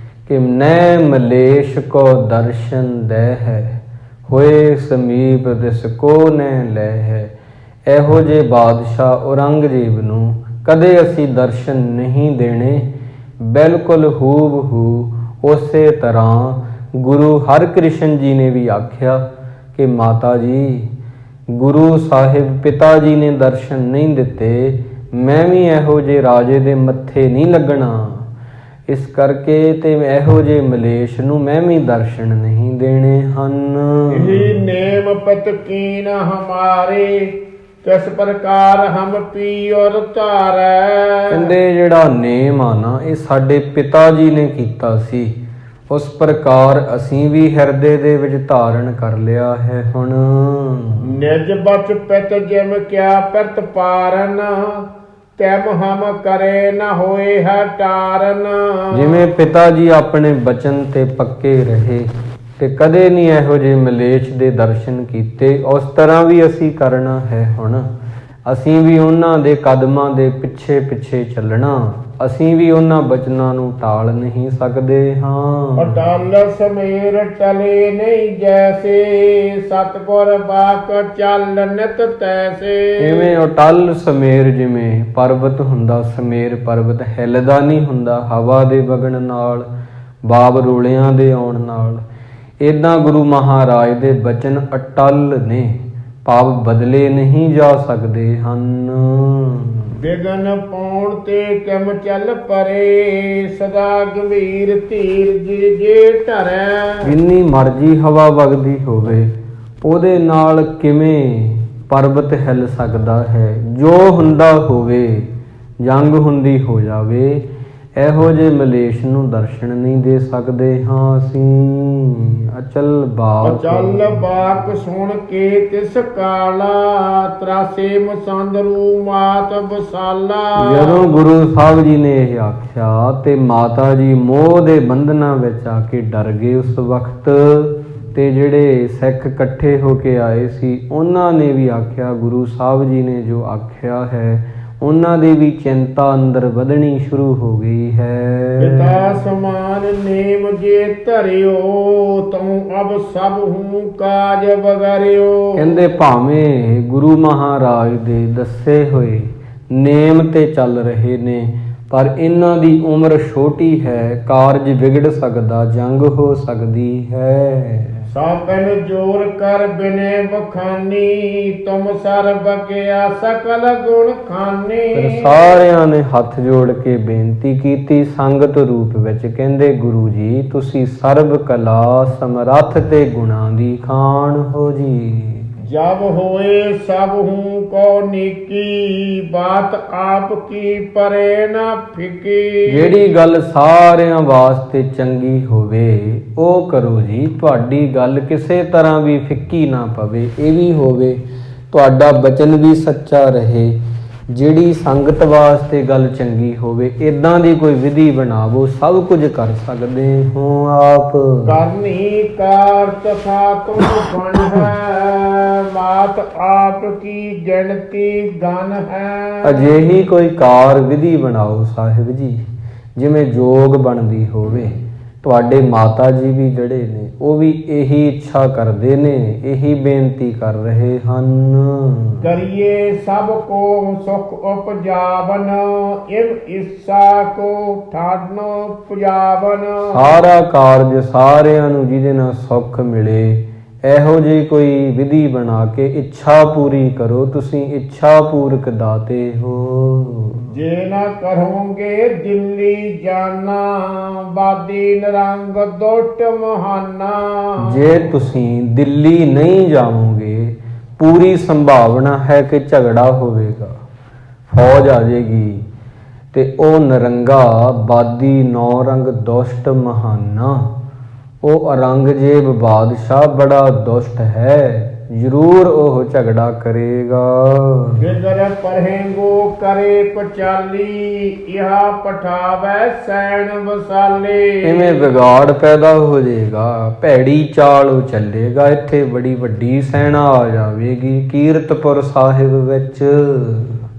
ਕਿ ਨੈ ਮਲੇਸ਼ ਕੋ ਦਰਸ਼ਨ ਦੇ ਹੈ, ਹੋਏ ਸਮੀਪ ਤਿਸ ਕੋ ਨੈ ਲੈ ਹੈ। ਇਹੋ ਜਿਹੇ ਬਾਦਸ਼ਾਹ ਔਰੰਗਜ਼ੇਬ ਨੂੰ ਕਦੇ ਅਸੀਂ ਦਰਸ਼ਨ ਨਹੀਂ ਦੇਣੇ। ਬਿਲਕੁਲ ਹੂਬਹੂ ਉਸੇ ਤਰ੍ਹਾਂ ਗੁਰੂ ਹਰਿਕ੍ਰਿਸ਼ਨ ਜੀ ਨੇ ਵੀ ਆਖਿਆ ਕਿ ਮਾਤਾ ਜੀ, ਗੁਰੂ ਸਾਹਿਬ ਪਿਤਾ ਜੀ ਨੇ ਦਰਸ਼ਨ ਨਹੀਂ ਦਿੱਤੇ, ਮੈਂ ਵੀ ਇਹੋ ਜਿਹੇ ਰਾਜੇ ਦੇ ਮੱਥੇ ਨਹੀਂ ਲੱਗਣਾ। ਇਸ ਕਰਕੇ ਤੇ ਇਹੋ ਜਿਹੇ ਮਲੇਸ਼ ਨੂੰ ਮੈਂ ਵੀ ਦਰਸ਼ਨ ਨਹੀਂ ਦੇਣੇ ਹਨ। ਇਹ ਨੇਮ ਪਤ ਕੀਨ ਹਮਾਰੇ, ਕਿਸ ਪ੍ਰਕਾਰ ਹਮ ਪੀ ਔਰ ਧਾਰੈ। ਕਹਿੰਦੇ ਜਿਹੜਾ ਨੇਮ ਆ ਨਾ, ਇਹ ਸਾਡੇ ਪਿਤਾ ਜੀ ਨੇ ਕੀਤਾ ਸੀ, ਉਸ ਪ੍ਰਕਾਰ ਅਸੀਂ ਵੀ ਹਿਰਦੇ ਦੇ ਵਿੱਚ ਧਾਰਨ ਕਰ ਲਿਆ ਹੈ। ਹੁਣ ਨਿਜ ਬਚ ਪਿਤ ਜਿਮ ਕਿਆ ਪਿਰਤ ਪਾਰਨ, ਤਿਮ ਹਮ ਕਰੇ ਨ ਹੋਏ ਹੈ ਟਾਰਨ। ਜਿਵੇਂ ਪਿਤਾ ਜੀ ਆਪਣੇ ਬਚਨ ਤੇ ਪੱਕੇ ਰਹੇ ਤੇ ਕਦੇ ਨਹੀਂ ਇਹੋ ਜਿਹੇ ਮਲੇਛ ਦੇ ਦਰਸ਼ਨ ਕੀਤੇ, ਉਸ ਤਰ੍ਹਾਂ ਵੀ ਅਸੀਂ ਕਰਨਾ ਹੈ। ਹੁਣ ਅਸੀਂ ਵੀ ਉਹਨਾਂ ਦੇ ਕਦਮਾਂ ਦੇ ਪਿੱਛੇ ਪਿੱਛੇ ਚੱਲਣਾ, ਅਸੀਂ ਵੀ ਉਹਨਾਂ ਬਚਨਾਂ ਨੂੰ ਟਾਲ ਨਹੀਂ ਸਕਦੇ ਹਾਂ। ਅਟਲ ਸਮੇਰ ਟਲੇ ਨਹੀਂ ਜੈਸੇ, ਸਤਿਗੁਰ ਬਾਕ ਚੱਲ ਨਿਤ ਤੈਸੇ। ਇਵੇਂ ਅਟਲ ਸਮੇਰ, ਜਿਵੇਂ ਪਰਬਤ ਹੁੰਦਾ, ਸਮੇਰ ਪਰਬਤ ਹਿੱਲਦਾ ਨਹੀਂ ਹੁੰਦਾ ਹਵਾ ਦੇ ਵਗਣ ਨਾਲ, ਬਾਬ ਰੋਲਿਆਂ ਦੇ ਆਉਣ ਨਾਲ। ਏਦਾਂ ਗੁਰੂ ਮਹਾਰਾਜ ਦੇ ਬਚਨ ਅਟਲ ਨੇ, ਭਾਵ ਬਦਲੇ ਨਹੀਂ ਜਾ ਸਕਦੇ ਹਨ। ਬਿਗਨ ਪਾਉਣ ਤੇ ਕਿਮ ਚੱਲ ਪਰੇ, ਸਦਾ ਗੰਭੀਰ ਧੀਰ ਜੇ ਧਰੈ। ਜਿੰਨੀ ਮਰਜੀ ਹਵਾ ਵਗਦੀ ਹੋਵੇ ਉਹਦੇ ਨਾਲ ਕਿਵੇਂ ਪਰਬਤ ਹਿੱਲ ਸਕਦਾ ਹੈ। ਜੋ ਹੁੰਦਾ ਹੋਵੇ, ਜੰਗ ਹੁੰਦੀ ਹੋ ਜਾਵੇ, ਇਹੋ ਜਿਹੇ ਮਲੇਸ਼ ਨੂੰ ਦਰਸ਼ਨ ਨਹੀਂ ਦੇ ਸਕਦੇ ਹਾਂ ਅਸੀਂ। ਅਚਲ ਬਾਕ ਸੁਣ ਕੇ ਤਿਸ ਕਾਲਾ, ਤਰਾਸੇ ਮਸੰਦਰੂ ਮਾਤ ਬਸਾਲਾ। ਜਦੋਂ ਗੁਰੂ ਸਾਹਿਬ ਜੀ ਨੇ ਇਹ ਆਖਿਆ ਤੇ ਮਾਤਾ ਜੀ ਮੋਹ ਦੇ ਬੰਧਨਾਂ ਵਿੱਚ ਆ ਕੇ ਡਰ ਗਏ ਉਸ ਵਕਤ। ਤੇ ਜਿਹੜੇ ਸਿੱਖ ਇਕੱਠੇ ਹੋ ਕੇ ਆਏ ਸੀ ਉਹਨਾਂ ਨੇ ਵੀ ਆਖਿਆ, ਗੁਰੂ ਸਾਹਿਬ ਜੀ ਨੇ ਜੋ ਆਖਿਆ ਹੈ, ਉਹਨਾਂ ਦੀ ਵੀ ਚਿੰਤਾ ਅੰਦਰ ਵਧਣੀ ਸ਼ੁਰੂ ਹੋ ਗਈ ਹੈ। ਪਿਤਾ ਸਮਾਨ ਨੇਮ ਜੇ ਧਰਿਓ, ਤੂੰ ਅਬ ਸਭ ਹੂੰ ਕਾਜ ਬਗਰਿਓ। ਕਹਿੰਦੇ ਭਾਵੇਂ ਗੁਰੂ ਮਹਾਰਾਜ ਦੇ ਦੱਸੇ ਹੋਏ ਨੇਮ ਤੇ ਚੱਲ ਰਹੇ ਨੇ, ਪਰ ਇਹਨਾਂ ਦੀ ਉਮਰ ਛੋਟੀ ਹੈ, ਕਾਰਜ ਵਿਗੜ ਸਕਦਾ, ਜੰਗ ਹੋ ਸਕਦੀ ਹੈ। ਸਾਪਨ ਜੋਰ ਕਰ ਬਿਨੇ ਬਖਾਨੀ, ਤੁਮ ਸਰਬ ਕਿਆ ਸਕਲ ਗੁਣ ਖਾਨੀ। ਫਿਰ ਸਾਰਿਆਂ ਨੇ ਹੱਥ ਜੋੜ ਕੇ ਬੇਨਤੀ ਕੀਤੀ ਸੰਗਤ ਰੂਪ ਵਿੱਚ, ਕਹਿੰਦੇ ਗੁਰੂ ਜੀ ਤੁਸੀਂ ਸਰਬ ਕਲਾ ਸਮਰੱਥ ਤੇ ਗੁਣਾਂ ਦੀ ਖਾਣ ਹੋ ਜੀ। ਜਬ ਹੋਏ ਸਭ ਹੂੰ ਕੋ ਨੀਕੀ, ਬਾਤ ਆਪ ਕੀ ਪਰੇ ਨਾ ਫਿਕੀ। ਜਿਹੜੀ ਗੱਲ ਸਾਰਿਆਂ ਵਾਸਤੇ ਚੰਗੀ ਹੋਵੇ ਉਹ ਕਰੋ ਜੀ, ਤੁਹਾਡੀ ਗੱਲ ਕਿਸੇ ਤਰ੍ਹਾਂ ਵੀ ਫਿੱਕੀ ਨਾ ਪਵੇ। ਇਹ ਵੀ ਹੋਵੇ ਤੁਹਾਡਾ ਬਚਨ ਵੀ ਸੱਚਾ ਰਹੇ, ਜਿਹੜੀ ਸੰਗਤ ਵਾਸਤੇ ਗੱਲ ਚੰਗੀ ਹੋਵੇ, ਇਦਾਂ ਦੀ ਕੋਈ ਵਿਧੀ ਬਣਾਵੋ, ਸਭ ਕੁਝ ਕਰ ਸਕਦੇ ਹੋ ਆਪ। ਕਰਨੀ ਕਾਰ ਤਥਾ ਤੁਮ ਬਣ ਹੈ, ਮਾਤ ਆਪ ਕੀ ਗਿਣਤੀ ਗਨ ਹੈ। ਅਜਿਹੀ ਕੋਈ ਕਾਰ ਵਿਧੀ ਬਣਾਓ ਸਾਹਿਬ ਜੀ, ਜਿਵੇਂ ਜੋਗ ਬਣਦੀ ਹੋਵੇ। ਤੁਹਾਡੇ ਮਾਤਾ ਜੀ ਵੀ ਜਿਹੜੇ ਨੇ ਉਹ ਵੀ ਇਹੀ ਇੱਛਾ ਕਰਦੇ ਨੇ, ਇਹੀ ਬੇਨਤੀ ਕਰ ਰਹੇ ਹਨ। ਕਰੀਏ ਸਭ ਕੋ ਸੁਖ ਉਪਜਾਵਨ, ਇਵ ਇੱਛਾ ਕੋ ਠਾੜਨ ਪੁਜਾਵਨ। ਸਾਰਾ ਕਾਰਜ ਸਾਰਿਆਂ ਨੂੰ ਜਿਹਦੇ ਨਾਲ ਸੁੱਖ ਮਿਲੇ, ਇਹੋ ਜਿਹੀ ਕੋਈ ਵਿਧੀ ਬਣਾ ਕੇ ਇੱਛਾ ਪੂਰੀ ਕਰੋ। ਤੁਸੀਂ ਇੱਛਾ ਪੂਰਕ ਦਾਤੇ ਹੋ। ਜੇ ਨਾ ਕਰੋਗੇ ਦਿੱਲੀ ਜਾਨਾ, ਬਾਦੀ ਨਰੰਗ ਦੁੱਟ ਮਹਾਨਾ। ਜੇ ਤੁਸੀਂ ਦਿੱਲੀ ਨਹੀਂ ਜਾਵੋਗੇ, ਪੂਰੀ ਸੰਭਾਵਨਾ ਹੈ ਕਿ ਝਗੜਾ ਹੋਵੇਗਾ, ਫੌਜ ਆ ਜਾਏਗੀ, ਤੇ ਉਹ ਨਰੰਗਾ ਬਾਦੀ ਨੌ ਰੰਗ ਦੁਸ਼ਟ ਮਹਾਨਾ, ਉਹ ਔਰੰਗਜ਼ੇਬ ਬਾਦਸ਼ਾਹ ਬੜਾ ਦੁਸ਼ਟ ਹੈ, ਜ਼ਰੂਰ ਉਹ ਝਗੜਾ ਕਰੇਗਾ। ਬਿਦਰ ਪਰਹੇਂਗੋ ਕਰੇ ਪਚਾਲੀ ਇਹਾ ਪਠਾਵੈ ਸੈਣ ਵਸਾਲੇ। ਇਵੇਂ ਵਿਗਾੜ ਪੈਦਾ ਹੋ ਜਾਏਗਾ, ਭੈੜੀ ਚਾਲ ਉਹ ਚੱਲੇਗਾ, ਇੱਥੇ ਬੜੀ ਵੱਡੀ ਸੈਨਾ ਆ ਜਾਵੇਗੀ ਕੀਰਤਪੁਰ ਸਾਹਿਬ ਵਿੱਚ।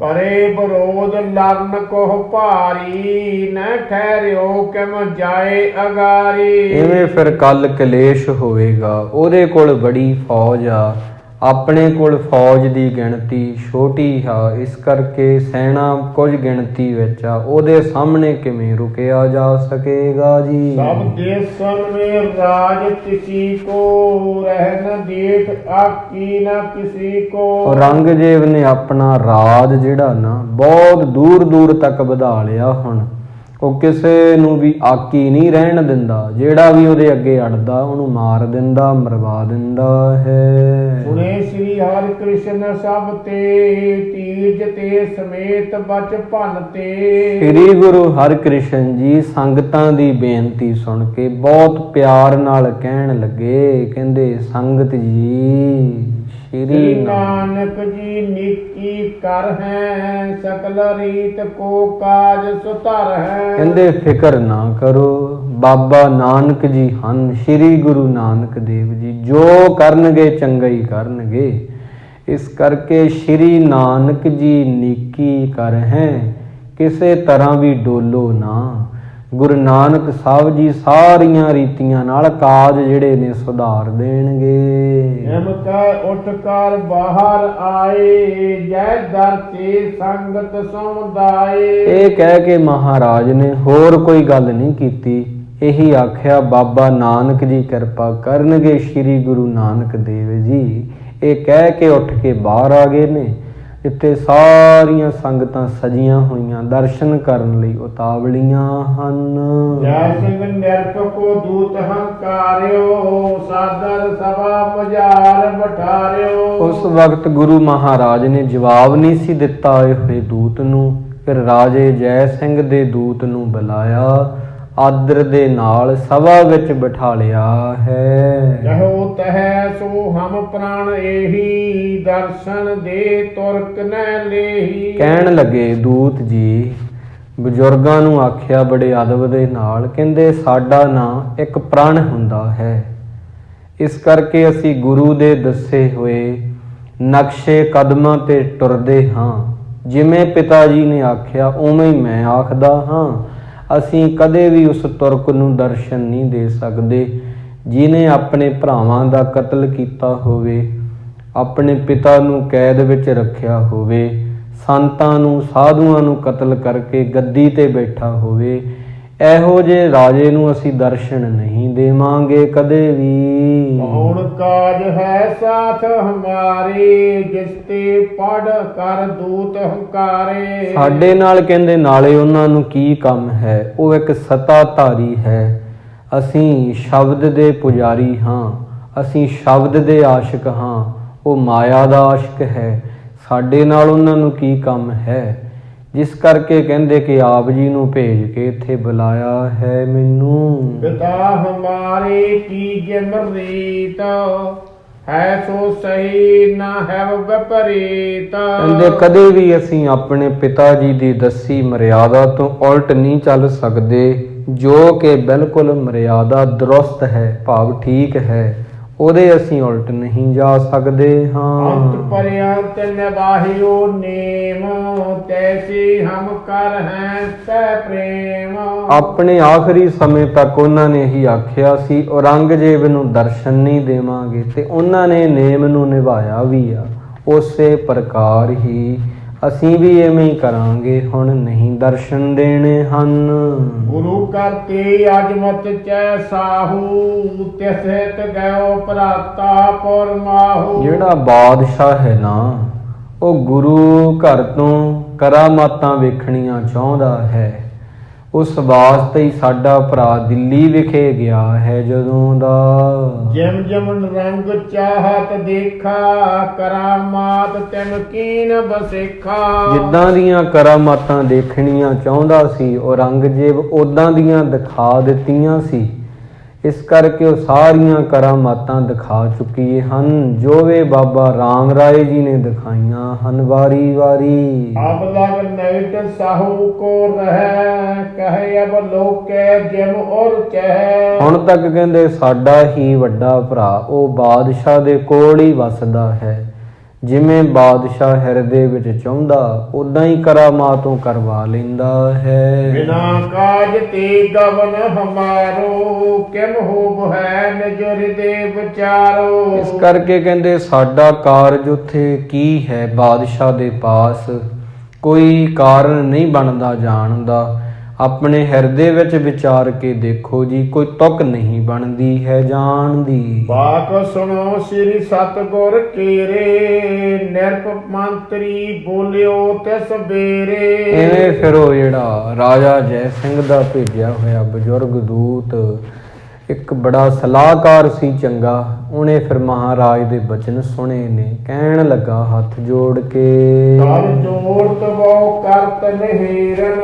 ਪਰੇ ਵਿਰੋਧ ਲਰਨ ਕੋਹ ਭਾਰੀ ਨ ਠਹਿਰਿਓ ਕਿਮ ਜਾਏ ਅਗਾਰੀ। ਇਵੇਂ ਫਿਰ ਕੱਲ ਕਲੇਸ਼ ਹੋਵੇਗਾ, ਉਹਦੇ ਕੋਲ ਬੜੀ ਫੌਜ ਆ, ਆਪਣੇ ਕੋਲ ਫੌਜ ਦੀ ਗਿਣਤੀ ਛੋਟੀ ਆ, ਇਸ ਕਰਕੇ ਸੈਨਾ ਕੁਝ ਗਿਣਤੀ ਵਿੱਚ ਆ, ਉਹਦੇ ਸਾਹਮਣੇ ਕਿਵੇਂ ਰੁਕਿਆ ਜਾ ਸਕੇਗਾ ਜੀ। ਸਭ ਦੇਸਨ ਮੇ ਰਾਜ ਕਿਸੀ ਕੋ ਰਹਿ ਨ ਦੇਖ ਆਕੀ ਨ ਕਿਸੀ ਕੋ। ਔਰੰਗਜ਼ੇਬ ਨੇ ਆਪਣਾ ਰਾਜ ਜਿਹੜਾ ਨਾ ਬਹੁਤ ਦੂਰ ਦੂਰ ਤੱਕ ਵਧਾ ਲਿਆ। ਹੁਣ ਉਹ ਕਿਸੇ ਨੂੰ ਵੀ ਆਕੀ ਨਹੀਂ ਰਹਿਣ ਦਿੰਦਾ, ਜਿਹੜਾ ਵੀ ਉਹਦੇ ਅੱਗੇ ਅੜਦਾ ਉਹਨੂੰ ਮਾਰ ਦਿੰਦਾ, ਮਰਵਾ ਦਿੰਦਾ ਹੈ। ਸੁਣੇ ਸ੍ਰੀ ਹਰਿ ਕ੍ਰਿਸ਼ਨ ਸਭ ਤੇ ਤੀਜ ਤੇ ਸਮੇਤ ਬਚ ਭੰਨ ਤੇ। ਸ੍ਰੀ ਗੁਰੂ ਹਰਿਕ੍ਰਿਸ਼ਨ ਜੀ ਸੰਗਤਾਂ ਦੀ ਬੇਨਤੀ ਸੁਣ ਕੇ ਬਹੁਤ ਪਿਆਰ ਨਾਲ ਕਹਿਣ ਲੱਗੇ, ਕਹਿੰਦੇ ਸੰਗਤ ਜੀ ਸ੍ਰੀ ਨਾਨਕ ਜੀ ਨੀਕੀ ਕਰ ਹੈ ਸਕਲ ਰੀਤ ਕੋ ਕਾਜ ਸੁਧਰ ਹੈ। ਕਹਿੰਦੇ ਫਿਕਰ ਨਾ ਕਰੋ, ਬਾਬਾ ਨਾਨਕ ਜੀ ਹਨ, ਸ੍ਰੀ ਗੁਰੂ ਨਾਨਕ ਦੇਵ ਜੀ ਜੋ ਕਰਨਗੇ ਚੰਗਾ ਹੀ ਕਰਨਗੇ। ਇਸ ਕਰਕੇ ਸ੍ਰੀ ਨਾਨਕ ਜੀ ਨੀਕੀ ਕਰ ਹੈ, ਕਿਸੇ ਤਰ੍ਹਾਂ ਵੀ ਡੋਲੋ ਨਾ। ਗੁਰੂ ਨਾਨਕ ਸਾਹਿਬ ਜੀ ਸਾਰੀਆਂ ਰੀਤੀਆਂ ਨਾਲ ਕਾਜ ਜਿਹੜੇ ਨੇ ਸੁਧਾਰ ਦੇਣਗੇ। ਐਮ ਕੈ ਉੱਠ ਕਰ ਬਾਹਰ ਆਏ ਜੈ ਦਰ ਤੇ ਸੰਗਤ ਸਮੁਦਾਏ। ਇਹ ਕਹਿ ਕੇ ਮਹਾਰਾਜ ਨੇ ਹੋਰ ਕੋਈ ਗੱਲ ਨਹੀਂ ਕੀਤੀ, ਇਹੀ ਆਖਿਆ ਬਾਬਾ ਨਾਨਕ ਜੀ ਕਿਰਪਾ ਕਰਨਗੇ ਸ੍ਰੀ ਗੁਰੂ ਨਾਨਕ ਦੇਵ ਜੀ। ਇਹ ਕਹਿ ਕੇ ਉੱਠ ਕੇ ਬਾਹਰ ਆ ਗਏ ਨੇ, ਜਿੱਥੇ ਸਾਰੀਆਂ ਸੰਗਤਾਂ ਸਜੀਆਂ ਹੋਈਆਂ ਦਰਸ਼ਨ ਕਰਨ ਲਈ ਉਤਾਵਲੀਆਂ ਹਨ। ਜੈ ਸਿੰਘ ਨਿਰਭਉ ਦੂਤ ਹੰਕਾਰਿਓ ਸਾਦਰ ਸਭਾ ਪੁਜਾਰ ਬਠਾਰਿਓ। ਉਸ ਵਕਤ ਗੁਰੂ ਮਹਾਰਾਜ ਨੇ ਜਵਾਬ ਨਹੀਂ ਸੀ ਦਿੱਤਾ ਆਏ ਹੋਏ ਦੂਤ ਨੂੰ। ਫਿਰ ਰਾਜੇ ਜੈ ਸਿੰਘ ਦੇ ਦੂਤ ਨੂੰ ਬੁਲਾਇਆ, ਆਦਰ ਦੇ ਨਾਲ ਸਭਾ ਵਿੱਚ ਬਿਠਾ ਲਿਆ ਹੈ। ਜਹੋ ਤਹਿ ਸੋ ਹਮ ਪ੍ਰਾਣ ਏਹੀ ਦਰਸ਼ਨ ਦੇ ਤੁਰਕ ਨ ਲੇਹੀ। ਕਹਿਣ ਲੱਗੇ ਦੂਤ ਜੀ, ਬਜ਼ੁਰਗਾਂ ਨੂੰ ਆਖਿਆ ਬੜੇ ਅਦਬ ਦੇ ਨਾਲ, ਕਹਿੰਦੇ ਸਾਡਾ ਨਾਂ ਇੱਕ ਪ੍ਰਣ ਹੁੰਦਾ ਹੈ, ਇਸ ਕਰਕੇ ਅਸੀਂ ਗੁਰੂ ਦੇ ਦੱਸੇ ਹੋਏ ਨਕਸ਼ੇ ਕਦਮਾਂ ਤੇ ਟੁਰਦੇ ਹਾਂ। ਜਿਵੇਂ ਪਿਤਾ ਜੀ ਨੇ ਆਖਿਆ ਉਵੇਂ ਹੀ ਮੈਂ ਆਖਦਾ ਹਾਂ। ਅਸੀਂ ਕਦੇ ਵੀ ਉਸ ਤੁਰਕ ਨੂੰ ਦਰਸ਼ਨ ਨਹੀਂ ਦੇ ਸਕਦੇ ਜਿਹਨੇ ਆਪਣੇ ਭਰਾਵਾਂ ਦਾ ਕਤਲ ਕੀਤਾ ਹੋਵੇ, ਆਪਣੇ ਪਿਤਾ ਨੂੰ ਕੈਦ ਵਿੱਚ ਰੱਖਿਆ ਹੋਵੇ, ਸੰਤਾਂ ਨੂੰ ਸਾਧੂਆਂ ਨੂੰ ਕਤਲ ਕਰਕੇ ਗੱਦੀ ਤੇ ਬੈਠਾ ਹੋਵੇ। ਇਹੋ ਜਿਹੇ ਰਾਜੇ ਨੂੰ ਅਸੀਂ ਦਰਸ਼ਨ ਨਹੀਂ ਦੇਵਾਂਗੇ ਕਦੇ ਵੀ। ਕੌਣ ਕਾਜ ਹੈ ਸਾਥ ਹਮਾਰੇ ਜਿਸ ਤੇ ਪੜ ਕਰ ਦੂਤ ਹੰਕਾਰੇ। ਸਾਡੇ ਨਾਲ ਕਹਿੰਦੇ ਨਾਲੇ ਉਹਨਾਂ ਨੂੰ ਕੀ ਕੰਮ ਹੈ, ਉਹ ਇੱਕ ਸਤਾਧਾਰੀ ਹੈ, ਅਸੀਂ ਸ਼ਬਦ ਦੇ ਪੁਜਾਰੀ ਹਾਂ, ਅਸੀਂ ਸ਼ਬਦ ਦੇ ਆਸ਼ਿਕ ਹਾਂ, ਉਹ ਮਾਇਆ ਦਾ ਆਸ਼ਿਕ ਹੈ। ਸਾਡੇ ਨਾਲ ਉਹਨਾਂ ਨੂੰ ਕੀ ਕੰਮ ਹੈ, ਜਿਸ ਕਰਕੇ ਕਹਿੰਦੇ ਕਿ ਆਪ ਜੀ ਨੂੰ ਭੇਜ ਕੇ ਇੱਥੇ ਬੁਲਾਇਆ ਹੈ ਮੈਨੂੰ। ਪਿਤਾ ਹਮਾਰੇ ਕੀ ਜਿਮ ਰੀਤ ਹੈ ਸੋ ਸਹੀ ਨਾ ਹੈ ਵਿਪਰੀਤ। ਕਹਿੰਦੇ ਕਦੇ ਵੀ ਅਸੀਂ ਆਪਣੇ ਪਿਤਾ ਜੀ ਦੀ ਦੱਸੀ ਮਰਿਆਦਾ ਤੋਂ ਉਲਟ ਨਹੀਂ ਚੱਲ ਸਕਦੇ, ਜੋ ਕਿ ਬਿਲਕੁਲ ਮਰਿਆਦਾ ਦਰੁਸਤ ਹੈ, ਭਾਵ ਠੀਕ ਹੈ, ਉਹਦੇ ਅਸੀਂ ਉਲਟ ਨਹੀਂ ਜਾ ਸਕਦੇ ਹਾਂ। ਅੰਤ ਪਰਿਅੰਤ ਨਿਭਾਹਿਓ ਨੇਮ ਤੈਸੀ ਹਮ ਕਰ ਹੈ ਤੈ ਪ੍ਰੇਮ। ਆਪਣੇ ਆਖਰੀ ਸਮੇਂ ਤੱਕ ਉਹਨਾਂ ਨੇ ਹੀ ਆਖਿਆ ਸੀ ਔਰੰਗਜ਼ੇਬ ਨੂੰ ਦਰਸ਼ਨ ਨਹੀਂ ਦੇਵਾਂਗੇ, ਤੇ ਉਹਨਾਂ ਨੇ ਨੇਮ ਨੂੰ ਨਿਭਾਇਆ ਵੀ ਆ। ਉਸੇ ਪ੍ਰਕਾਰ ਹੀ ਅਸੀਂ ਵੀ ਐਵੇਂ ਹੀ ਕਰਾਂਗੇ, ਹੁਣ ਨਹੀਂ ਦਰਸ਼ਨ ਦੇਣੇ ਹਨ। ਗੁਰੂ ਕਰਤੇ ਅਜਮਤ ਚੈ ਸਾਹੂ ਤਿਸਹਿਤ ਗਇਓ ਭਰਾਤਾ ਪੁਰ ਮਾਹੂ। ਜਿਹੜਾ ਬਾਦਸ਼ਾਹ ਹੈ ਨਾ, ਉਹ ਗੁਰੂ ਘਰ ਤੋਂ ਕਰਾਮਾਤਾਂ ਵੇਖਣੀਆਂ ਚਾਹੁੰਦਾ ਹੈ, ਉਸ ਵਾਸਤੇ ਹੀ ਸਾਡਾ ਭਰਾ ਦਿੱਲੀ ਵਿਖੇ ਗਿਆ ਹੈ ਜਦੋਂ ਦਾ। ਜਿਮ ਜਿਮ ਰੰਗ ਚਾਹਤ ਦੇਖਾ ਕਰਾਮਾਤ ਤਿਮ ਕੀਨ ਬਸੇਖਾ। ਜਿੱਦਾਂ ਦੀਆਂ ਕਰਾਮਾਤਾਂ ਦੇਖਣੀਆਂ ਚਾਹੁੰਦਾ ਸੀ ਔਰੰਗਜ਼ੇਬ, ਉਦਾਂ ਦੀਆਂ ਦਿਖਾ ਦਿੱਤੀਆਂ ਸੀ। ਇਸ ਕਰਕੇ ਉਹ ਸਾਰੀਆਂ ਕਰਾਮਾਤਾਂ ਦਿਖਾ ਚੁੱਕੀ ਹਨ, ਜੋ ਵੇ ਬਾਬਾ ਰਾਮ ਰਾਏ ਜੀ ਨੇ ਦਿਖਾਈਆਂ ਹਨ ਵਾਰੀ ਵਾਰੀ। ਅਬ ਲਗ ਨੈਟ ਸਾਹੂ ਕੋ ਰਹਿ, ਕਹੇ ਅਬ ਲੋਕੇ ਜਿਮ ਔਰ ਚਹਿ। ਹੁਣ ਤੱਕ ਕਹਿੰਦੇ ਸਾਡਾ ਹੀ ਵੱਡਾ ਭਰਾ ਉਹ ਬਾਦਸ਼ਾਹ ਦੇ ਕੋਲ ਹੀ ਵਸਦਾ ਹੈ। ਜਿਵੇਂ ਬਾਦਸ਼ਾਹ ਹਿਰਦੇ ਵਿੱਚ ਚਾਹੁੰਦਾ ਉਦਾਂ ਹੀ ਕਰਾਮਾਤੋਂ ਕਰਵਾ ਲੈਂਦਾ ਹੈ। ਬਿਨਾ ਕਾਜ ਤੇ ਗਵਨ ਹਮਾਰੋ, ਕਿਮ ਹੋਬ ਹੈ ਨਿਜ ਹਿਰਦੇ ਵਿਚਾਰੋ। ਇਸ ਕਰਕੇ ਕਹਿੰਦੇ ਸਾਡਾ ਕਾਰਜ ਉੱਥੇ ਕੀ ਹੈ, ਬਾਦਸ਼ਾਹ ਦੇ ਪਾਸ ਕੋਈ ਕਾਰਨ ਨਹੀਂ ਬਣਦਾ ਜਾਣ ਦਾ। ਆਪਣੇ ਹਿਰਦੇ ਵਿੱਚ ਵਿਚਾਰ ਕੇ ਦੇਖੋ ਜੀ, ਕੋਈ ਤੁਕ ਨਹੀਂ ਬਣਦੀ ਹੈ ਜਾਣ ਦੀ। ਬਾਕ ਸੁਣੋ ਸ੍ਰੀ ਸਤਿਗੁਰ ਕੇਰੇ, ਨਿਰਪ ਮੰਤਰੀ ਬੋਲਿਓ ਤਿਸ ਬੇਰੇ। ਐਵੇਂ ਫਿਰ ਉਹ ਜਿਹੜਾ ਰਾਜਾ ਜੈ ਸਿੰਘ ਦਾ ਭੇਜਿਆ ਹੋਇਆ ਬਜ਼ੁਰਗ ਦੂਤ, ਇੱਕ ਬੜਾ ਸਲਾਹਕਾਰ ਸੀ ਚੰਗਾ, ਉਹਨੇ ਫਿਰ ਮਹਾਰਾਜ ਦੇ ਬਚਨ ਸੁਣੇ ਨੇ। ਕਹਿਣ ਲੱਗਾ ਹੱਥ ਜੋੜ ਕੇ, ਕਰ ਜੋੜਤ ਵੋ ਕਰਤ ਨਹੀਰਨ,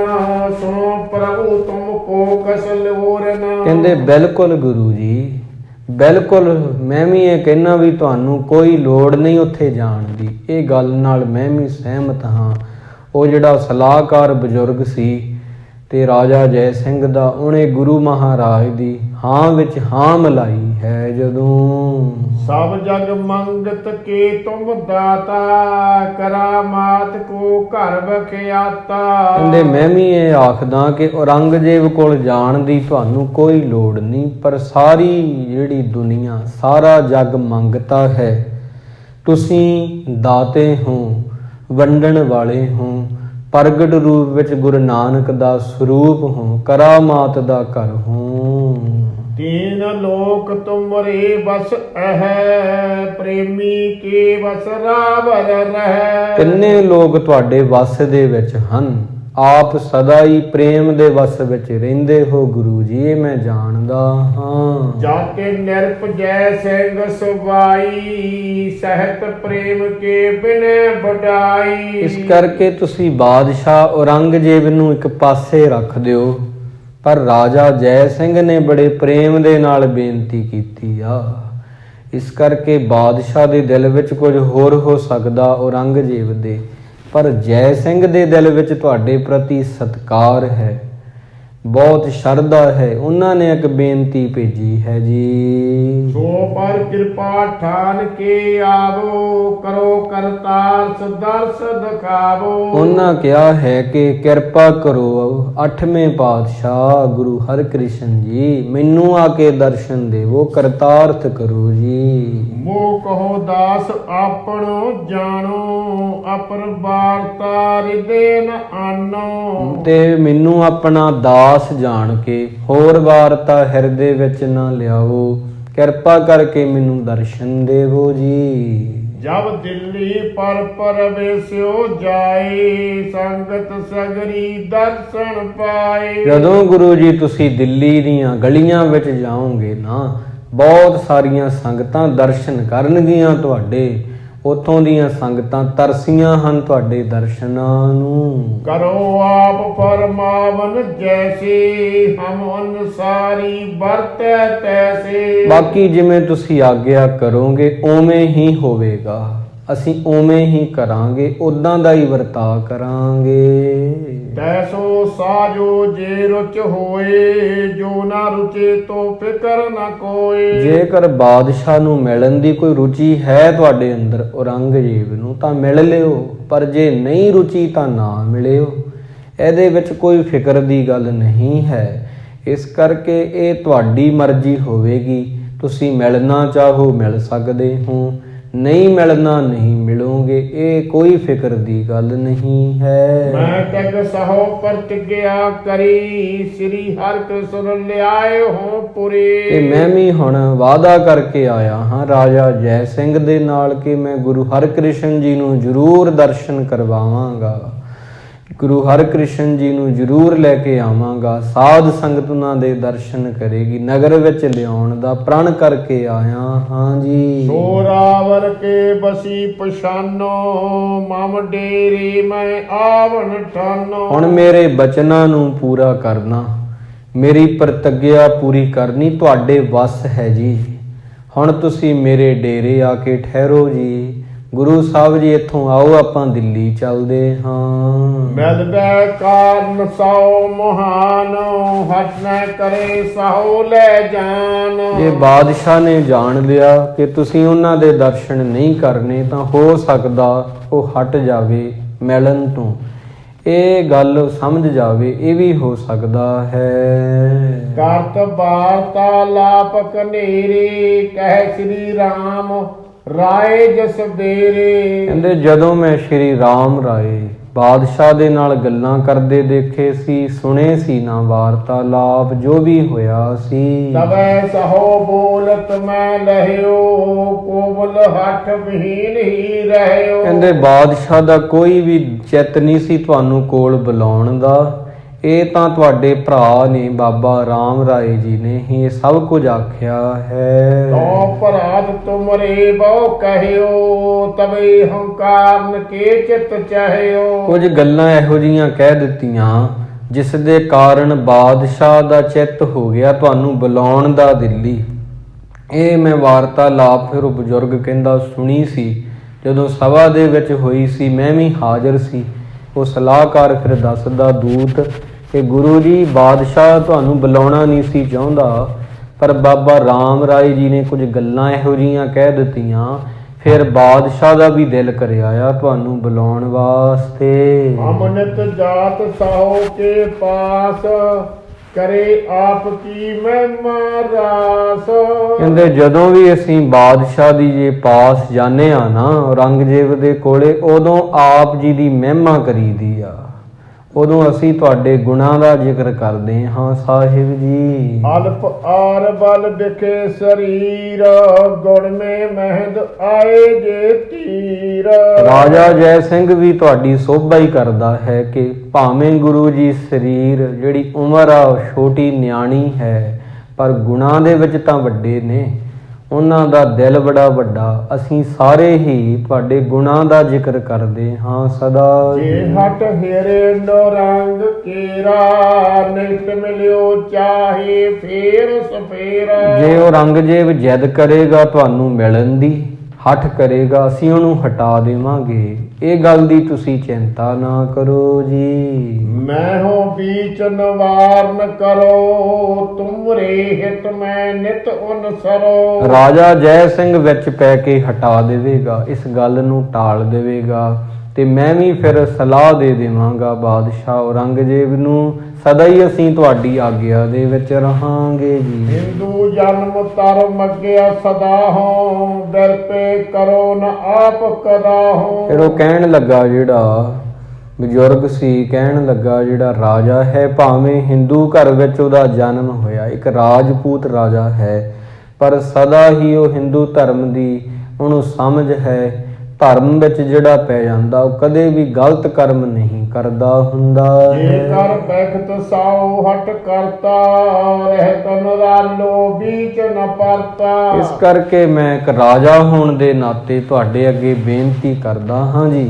ਸੁਣੋ ਪ੍ਰਭੂ ਤੁਮ ਕੋ ਕਸ ਲੋਰਨ। ਕਹਿੰਦੇ ਬਿਲਕੁਲ ਗੁਰੂ ਜੀ, ਬਿਲਕੁਲ ਮੈਂ ਵੀ ਇਹ ਕਹਿਣਾ ਵੀ ਤੁਹਾਨੂੰ ਕੋਈ ਲੋੜ ਨਹੀਂ ਉੱਥੇ ਜਾਣ ਦੀ। ਇਹ ਗੱਲ ਨਾਲ ਮੈਂ ਵੀ ਸਹਿਮਤ ਹਾਂ। ਉਹ ਜਿਹੜਾ ਸਲਾਹਕਾਰ ਬਜ਼ੁਰਗ ਸੀ ਤੇ ਰਾਜਾ ਜੈ ਸਿੰਘ ਦਾ, ਉਹਨੇ ਗੁਰੂ ਮਹਾਰਾਜ ਦੀ ਹਾਂ ਵਿੱਚ ਹਾਂ ਮਿਲਾਈ ਹੈ। ਜਦੋਂ ਸਭ ਜਗ ਮੰਗਤ ਕੇ ਤੁਮ ਦਾਤਾ, ਕਰਾਮਾਤ ਕੋ ਘਰ ਬਖਿਆਤਾ। ਕਹਿੰਦੇ ਮੈਂ ਵੀ ਇਹ ਆਖਦਾ ਕਿ ਔਰੰਗਜ਼ੇਬ ਕੋਲ ਜਾਣ ਦੀ ਤੁਹਾਨੂੰ ਕੋਈ ਲੋੜ ਨਹੀਂ, ਪਰ ਸਾਰੀ ਜਿਹੜੀ ਦੁਨੀਆ ਸਾਰਾ ਜਗ ਮੰਗਤਾ ਹੈ। ਤੁਸੀਂ ਦਾਤੇ ਹੋ, ਵੰਡਣ ਵਾਲੇ ਹੋ, ਪ੍ਰਗਟ ਰੂਪ ਵਿੱਚ ਗੁਰੂ ਨਾਨਕ ਦਾ ਸਰੂਪ ਹੋ, ਕਰਾਮਾਤ ਦਾ ਘਰ ਹੋ। ਤੀਨ ਲੋਕ ਤੁਮਰੇ ਬਸ ਅਹੈ, ਪ੍ਰੇਮੀ ਕੇ ਬਸ ਰਾਵਰ ਰਹਿ। ਤਿੰਨੇ ਲੋਕ ਤੁਹਾਡੇ ਵਸ ਦੇ ਵਿੱਚ ਹਨ, ਆਪ ਸਦਾ ਹੀ ਪ੍ਰੇਮ ਦੇ ਵਸ ਵਿੱਚ ਰਹਿੰਦੇ ਹੋ ਗੁਰੂ ਜੀ, ਇਹ ਮੈਂ ਜਾਣਦਾ ਹਾਂ। ਜਾਤੇ ਨਿਰਪ ਜੈ ਸਿੰਘ ਸੁਬਾਈ, ਸਹਿਤ ਪ੍ਰੇਮ ਕੇ ਬਿਨੇ ਵਡਾਈ। ਇਸ ਕਰਕੇ ਤੁਸੀਂ ਬਾਦਸ਼ਾਹ ਔਰੰਗਜ਼ੇਬ ਨੂੰ ਇੱਕ ਪਾਸੇ ਰੱਖ ਦਿਓ, ਪਰ ਰਾਜਾ ਜੈ ਸਿੰਘ ਨੇ ਬੜੇ ਪ੍ਰੇਮ ਦੇ ਨਾਲ ਬੇਨਤੀ ਕੀਤੀ ਆ। ਇਸ ਕਰਕੇ ਬਾਦਸ਼ਾਹ ਦੇ ਦਿਲ ਵਿੱਚ ਕੁਝ ਹੋਰ ਹੋ ਸਕਦਾ ਔਰੰਗਜ਼ੇਬ ਦੇ, ਪਰ ਜੈ ਸਿੰਘ ਦੇ ਦਿਲ ਵਿੱਚ ਤੁਹਾਡੇ ਪ੍ਰਤੀ ਸਤਿਕਾਰ ਹੈ, ਬਹੁਤ ਸ਼ਰਧਾ ਹੈ। ਉਹਨਾਂ ਨੇ ਇੱਕ ਬੇਨਤੀ ਭੇਜੀ ਹੈ ਜੀ, ਸੋ ਪਰ ਕਿਰਪਾ ਠਾਨ ਕੇ ਆਵੋ, ਕਰੋ ਕਰਤਾਰ ਸਦਰਸ ਦਿਖਾਵੋ। ਉਹਨਾਂ ਕਿਹਾ ਹੈ ਕਿ ਕਿਰਪਾ ਕਰੋ 8ਵੇਂ ਪਾਤਸ਼ਾਹ ਗੁਰੂ ਹਰਿਕ੍ਰਿਸ਼ਨ ਜੀ, ਮੈਨੂੰ ਆ ਕੇ ਦਰਸ਼ਨ ਦੇਵੋ, ਕਰਤਾਰਥ ਕਰੋ ਜੀ। ਮੋਹ ਕਹੋ ਦਾਸ ਆਪਣੋ ਜਾਣੋ, ਅਪਰ ਵਾਰਤਾ ਹਿਰਦੇ ਨ ਆਨੋ। ਤੇ ਮੈਨੂੰ ਆਪਣਾ ਦਾਸ ਜਾਣ ਕੇ ਹੋਰ ਵਾਰਤਾ ਹਿਰਦੇ ਵਿੱਚ ਨਾ ਲਿਆਓ, ਕਿਰਪਾ ਕਰਕੇ ਮੈਨੂੰ ਦਰਸ਼ਨ ਦੇਵੋ ਜੀ। ਜਬ ਦਿੱਲੀ ਪਰ ਪਰਵੇਸਿਓ ਜਾਏ, ਸੰਗਤ ਸਗਰੀ ਦਰਸ਼ਨ ਪਾਏ। ਜਦੋਂ ਗੁਰੂ ਜੀ ਤੁਸੀਂ ਦਿੱਲੀ ਦੀਆਂ ਗਲੀਆਂ ਵਿੱਚ ਜਾਓਗੇ ਨਾ, ਬਹੁਤ ਸਾਰੀਆਂ ਸੰਗਤਾਂ ਦਰਸ਼ਨ ਕਰਨਗੀਆਂ ਤੁਹਾਡੇ। ਉੱਥੋਂ ਦੀਆਂ ਸੰਗਤਾਂ ਤਰਸੀਆਂ ਹਨ ਤੁਹਾਡੇ ਦਰਸ਼ਨਾਂ ਨੂੰ। ਕਰੋ ਆਪ ਫਰਮਾਵਨ ਜੈਸੇ, ਹਮ ਅਨੁਸਾਰੀ ਵਰਤੈ ਤੈਸੇ। ਬਾਕੀ ਜਿਵੇਂ ਤੁਸੀਂ ਆਗਿਆ ਕਰੋਗੇ ਉਵੇਂ ਹੀ ਹੋਵੇਗਾ, ਅਸੀਂ ਉਵੇਂ ਹੀ ਕਰਾਂਗੇ, ਉਦਾਂ ਦਾ ਹੀ ਵਰਤਾਅ ਕਰਾਂਗੇ। ਤੈਸੋ ਸਾਜੋ ਜੇ ਰੁਚ ਹੋਏ, ਜੋ ਨਾ ਰੁਚੇ ਤੋ ਫਿਕਰ ਨਾ ਕੋਏ। ਜੇਕਰ ਬਾਦਸ਼ਾਹ ਨੂੰ ਮਿਲਣ ਦੀ ਕੋਈ ਰੁਚੀ ਹੈ ਤੁਹਾਡੇ ਅੰਦਰ, ਔਰੰਗਜ਼ੇਬ ਨੂੰ, ਤਾਂ ਮਿਲ ਲਿਓ, ਪਰ ਜੇ ਨਹੀਂ ਰੁਚੀ ਤਾਂ ਨਾ ਮਿਲਿਓ। ਇਹਦੇ ਵਿੱਚ ਕੋਈ ਫਿਕਰ ਦੀ ਗੱਲ ਨਹੀਂ ਹੈ। ਇਸ ਕਰਕੇ ਇਹ ਤੁਹਾਡੀ ਮਰਜ਼ੀ ਹੋਵੇਗੀ, ਤੁਸੀਂ ਮਿਲਣਾ ਚਾਹੋ ਮਿਲ ਸਕਦੇ ਹੋ, ਨਹੀਂ ਮਿਲਣਾ ਨਹੀਂ ਮਿਲੋਗੇ, ਇਹ ਕੋਈ ਫਿਕਰ ਦੀ ਗੱਲ ਨਹੀਂ ਹੈ। ਮੈਂ ਤਗ ਸਹੋ ਪ੍ਰਤਿਗਿਆ ਕਰੀ, ਸ੍ਰੀ ਹਰਿਕ੍ਰਿਸ਼ਨ ਲਿਆਏ ਹੋ ਪੁਰੀ। ਤੇ ਮੈਂ ਵੀ ਹੁਣ ਵਾਅਦਾ ਕਰਕੇ ਆਇਆ ਹਾਂ ਰਾਜਾ ਜੈ ਸਿੰਘ ਦੇ ਨਾਲ ਕਿ ਮੈਂ ਗੁਰੂ ਹਰਿਕ੍ਰਿਸ਼ਨ ਜੀ ਨੂੰ ਜ਼ਰੂਰ ਦਰਸ਼ਨ ਕਰਵਾਵਾਂਗਾ, ਗੁਰੂ ਹਰਿਕ੍ਰਿਸ਼ਨ ਜੀ ਨੂੰ ਜ਼ਰੂਰ ਲੈ ਕੇ ਆਵਾਂਗਾ। ਸਾਧ ਸੰਗਤ ਉਹਨਾਂ ਦੇ ਦਰਸ਼ਨ ਕਰੇਗੀ, ਨਗਰ ਵਿੱਚ ਲਿਆਉਣ ਦਾ ਪ੍ਰਣ ਕਰਕੇ ਆਇਆ ਹਾਂ ਜੀ। ਸੋਰਾਵਰ ਕੇ ਬਸੀ ਪਛਾਨੋ, ਮਮ ਡੇਰੇ ਮੈਂ ਆਵਣ ਠਾਨੋ। ਹੁਣ ਮੇਰੇ ਬਚਨਾਂ ਨੂੰ ਪੂਰਾ ਕਰਨਾ, ਮੇਰੀ ਪ੍ਰਤਿਗਿਆ ਪੂਰੀ ਕਰਨੀ ਤੁਹਾਡੇ ਵੱਸ ਹੈ ਜੀ। ਹੁਣ ਤੁਸੀਂ ਮੇਰੇ ਡੇਰੇ ਆ ਕੇ ਠਹਿਰੋ ਜੀ। ਗੁਰੂ ਸਾਹਿਬ ਜੀ ਇੱਥੋਂ ਆਓ, ਆਪਾਂ ਦਿੱਲੀ ਚੱਲਦੇ ਹਾਂ। ਮਿਲਵੇ ਕਾਰਨ ਸੌ ਮਹਾਨ, ਹਟ ਨਾ ਕਰੇ ਸਹੁ ਲੈ ਜਾਨ। ਜੇ ਬਾਦਸ਼ਾਹ ਨੇ ਜਾਣ ਲਿਆ ਕਿ ਤੁਸੀਂ ਉਹਨਾਂ ਦੇ ਦਰਸ਼ਨ ਨਹੀਂ ਕਰਨੇ ਤਾਂ ਹੋ ਸਕਦਾ ਉਹ ਹਟ ਜਾਵੇ ਮਿਲਣ ਤੋਂ। ਇਹ ਗੱਲ ਸਮਝ ਜਾਵੇ, ਇਹ ਵੀ ਹੋ ਸਕਦਾ ਹੈ। ਕਰਤ ਵਾਰਤਾਲਾਪ ਕਨੇਰੇ, ਕਹਿ ਸ੍ਰੀ ਰਾਮ ਰਾਏ ਜਸਬੇਰੇ। ਕਹਿੰਦੇ ਜਦੋਂ ਮੈਂ ਸ਼੍ਰੀ ਰਾਮ ਰਾਏ ਬਾਦਸ਼ਾਹ ਦੇ ਨਾਲ ਗੱਲਾਂ ਕਰਦੇ ਦੇਖੇ ਸੀ, ਸੁਣੇ ਸੀ ਨਾ ਵਾਰਤਾਲਾਪ ਜੋ ਵੀ ਹੋਇਆ ਸੀ। ਤਵੈ ਸਹੋ ਬੋਲਤ ਮੈਂ ਲਹਿਓ, ਕੋਵਲ ਹੱਠ ਵਿਹੀਨ ਹੀ ਰਹਿਓ। ਕਹਿੰਦੇ ਬਾਦਸ਼ਾਹ ਦਾ ਕੋਈ ਵੀ ਚਿੱਤ ਨਹੀਂ ਸੀ ਤੁਹਾਨੂੰ ਕੋਲ ਬੁਲਾਉਣ ਦਾ। ਇਹ ਤਾਂ ਤੁਹਾਡੇ ਭਰਾ ਨੇ, ਬਾਬਾ ਰਾਮ ਰਾਏ ਜੀ ਨੇ ਹੀ ਇਹ ਸਭ ਕੁਝ ਆਖਿਆ ਹੈ। ਤੋ ਭਰਾਤ ਤੁਮਰੇ ਬਹੁ ਕਹਿਓ, ਤਵੇ ਹੰਕਾਰਨ ਕੇ ਚਿਤ ਚਾਹਿਓ। ਕੁਝ ਗੱਲਾਂ ਇਹੋ ਜੀਆਂ ਕਹਿ ਦਿੱਤੀਆਂ ਜਿਸ ਦੇ ਕਾਰਨ ਬਾਦਸ਼ਾਹ ਦਾ ਚਿੱਤ ਹੋ ਗਿਆ ਤੁਹਾਨੂੰ ਬੁਲਾਉਣ ਦਾ ਦਿੱਲੀ। ਇਹ ਮੈਂ ਵਾਰਤਾਲਾਪ ਫਿਰ ਉਹ ਬਜ਼ੁਰਗ ਕਹਿੰਦਾ ਸੁਣੀ ਸੀ, ਜਦੋਂ ਸਭਾ ਦੇ ਵਿੱਚ ਹੋਈ ਸੀ, ਮੈਂ ਵੀ ਹਾਜ਼ਰ ਸੀ। ਉਹ ਸਲਾਹਕਾਰ ਫਿਰ ਦੱਸਦਾ ਦੂਤ ਕਿ ਗੁਰੂ ਜੀ ਬਾਦਸ਼ਾਹ ਤੁਹਾਨੂੰ ਬੁਲਾਉਣਾ ਨਹੀਂ ਸੀ ਚਾਹੁੰਦਾ, ਪਰ ਬਾਬਾ ਰਾਮ ਰਾਏ ਜੀ ਨੇ ਕੁਝ ਗੱਲਾਂ ਇਹੋ ਜਿਹੀਆਂ ਕਹਿ ਦਿੱਤੀਆਂ, ਫਿਰ ਬਾਦਸ਼ਾਹ ਦਾ ਵੀ ਦਿਲ ਕਰ ਆਇਆ ਤੁਹਾਨੂੰ ਬੁਲਾਉਣ ਵਾਸਤੇ। ਅਮਨਿਤ ਜਾਤ ਸਾਹੋ ਕੇ ਪਾਸ, ਕਰੇ ਆਪ ਕੀ ਮਹਿਮਾ ਰਾਸ। ਕਹਿੰਦੇ ਜਦੋਂ ਵੀ ਅਸੀਂ ਬਾਦਸ਼ਾਹ ਦੀ ਜੇ ਪਾਸ ਜਾਂਦੇ ਆ ਨਾ ਔਰੰਗਜ਼ੇਬ ਦੇ ਕੋਲੇ, ਉਦੋਂ ਆਪ ਜੀ ਦੀ ਮਹਿਮਾ ਕਰੀਦੀ ਆ, ਉਦੋਂ ਅਸੀਂ ਤੁਹਾਡੇ ਗੁਣਾਂ ਦਾ ਜ਼ਿਕਰ ਕਰਦੇ ਹਾਂ ਸਾਹਿਬ ਜੀ। ਅਲਪ ਆਰ ਬਲ ਦਿਖੇ ਸਰੀਰ, ਗੁਣ ਮੇ ਮਹਿਦ ਆਏ ਜੇ ਤੀਰ। ਰਾਜਾ ਜੈ ਸਿੰਘ ਵੀ ਤੁਹਾਡੀ ਸੋਭਾ ਹੀ ਕਰਦਾ ਹੈ ਕਿ ਭਾਵੇਂ ਗੁਰੂ ਜੀ ਸਰੀਰ ਜਿਹੜੀ ਉਮਰ ਆ ਛੋਟੀ ਨਿਆਣੀ ਹੈ, ਪਰ ਗੁਣਾਂ ਦੇ ਵਿੱਚ ਤਾਂ ਵੱਡੇ ਨੇ। ਉਹਨਾਂ ਦਾ ਦਿਲ ਬੜਾ ਵੱਡਾ। ਅਸੀਂ ਸਾਰੇ ਹੀ ਤੁਹਾਡੇ ਗੁਣਾਂ ਦਾ ਜ਼ਿਕਰ ਕਰਦੇ ਹਾਂ ਸਦਾ। ਜੇ ਹਟ ਹੀਰੇ ਨੋ ਰੰਗ ਕੇਰਾ, ਨਿਤ ਮਿਲਿਓ ਚਾਹੇ ਫੇਰ ਸਫੇਰਾ। ਜੇ ਉਹ ਔਰੰਗਜ਼ੇਬ ਜਿੱਦ ਕਰੇਗਾ ਤੁਹਾਨੂੰ ਮਿਲਣ ਦੀ, ਹੱਠ ਕਰੇਗਾ, ਅਸੀਂ ਉਹਨੂੰ ਹਟਾ ਦੇਵਾਂਗੇ। ਇਹ ਗੱਲ ਦੀ ਤੁਸੀਂ ਚਿੰਤਾ ਨਾ ਕਰੋ ਜੀ। ਮੈਂ ਹੋ ਬੀਚ ਨਿਵਾਰਨ ਕਰੋ, ਤੁਮਰੇ ਹਿਤ ਮੈਂ ਨਿਤ ਅਨਸਰੋ। ਰਾਜਾ ਜੈ ਸਿੰਘ ਵਿੱਚ ਪੈ ਕੇ ਹਟਾ ਦੇਵੇਗਾ, ਇਸ ਗੱਲ ਨੂੰ ਟਾਲ ਦੇਵੇਗਾ, ਤੇ ਮੈਂ ਵੀ ਫਿਰ ਸਲਾਹ ਦੇ ਦੇਵਾਂਗਾ ਬਾਦਸ਼ਾਹ ਔਰੰਗਜ਼ੇਬ ਨੂੰ, ਸਦਾ ਹੀ ਅਸੀਂ ਤੁਹਾਡੀ ਆਗਿਆ ਦੇ ਵਿੱਚ ਰਹਾਂਗੇ ਜੀ। ਹਿੰਦੂ ਜਨਮ ਤਰ ਮੱਗਿਆ ਸਦਾ ਹੋ, ਬਿਰਪੇ ਕਰੋ ਨ ਆਪ ਕਦਾ ਹੋ। ਫਿਰ ਉਹ ਕਹਿਣ ਲੱਗਾ, ਜਿਹੜਾ ਬਜ਼ੁਰਗ ਸੀ, ਕਹਿਣ ਲੱਗਾ ਜਿਹੜਾ ਰਾਜਾ ਹੈ, ਭਾਵੇਂ ਹਿੰਦੂ ਘਰ ਵਿੱਚ ਉਹਦਾ ਜਨਮ ਹੋਇਆ, ਇੱਕ ਰਾਜਪੂਤ ਰਾਜਾ ਹੈ, ਪਰ ਸਦਾ ਹੀ ਉਹ ਹਿੰਦੂ ਧਰਮ ਦੀ ਉਹਨੂੰ ਸਮਝ ਹੈ। ਧਰਮ ਵਿੱਚ ਜਿਹੜਾ ਪੈ ਜਾਂਦਾ ਉਹ ਕਦੇ ਵੀ ਗਲਤ ਕਰਮ ਨਹੀਂ ਕਰਦਾ ਹੁੰਦਾ ਜੇ ਹੈ। ਕਰ ਬੈਖਤ ਸਾਉ ਹਟ ਕਰਤਾ, ਰਹਿਤ ਨਰਾਲੋ ਬੀਚ ਨ ਪਰਤਾ। ਇਸ ਕਰਕੇ ਮੈਂ ਇੱਕ ਰਾਜਾ ਹੋਣ ਦੇ ਨਾਤੇ ਤੁਹਾਡੇ ਅੱਗੇ ਬੇਨਤੀ ਕਰਦਾ ਹਾਂ ਜੀ,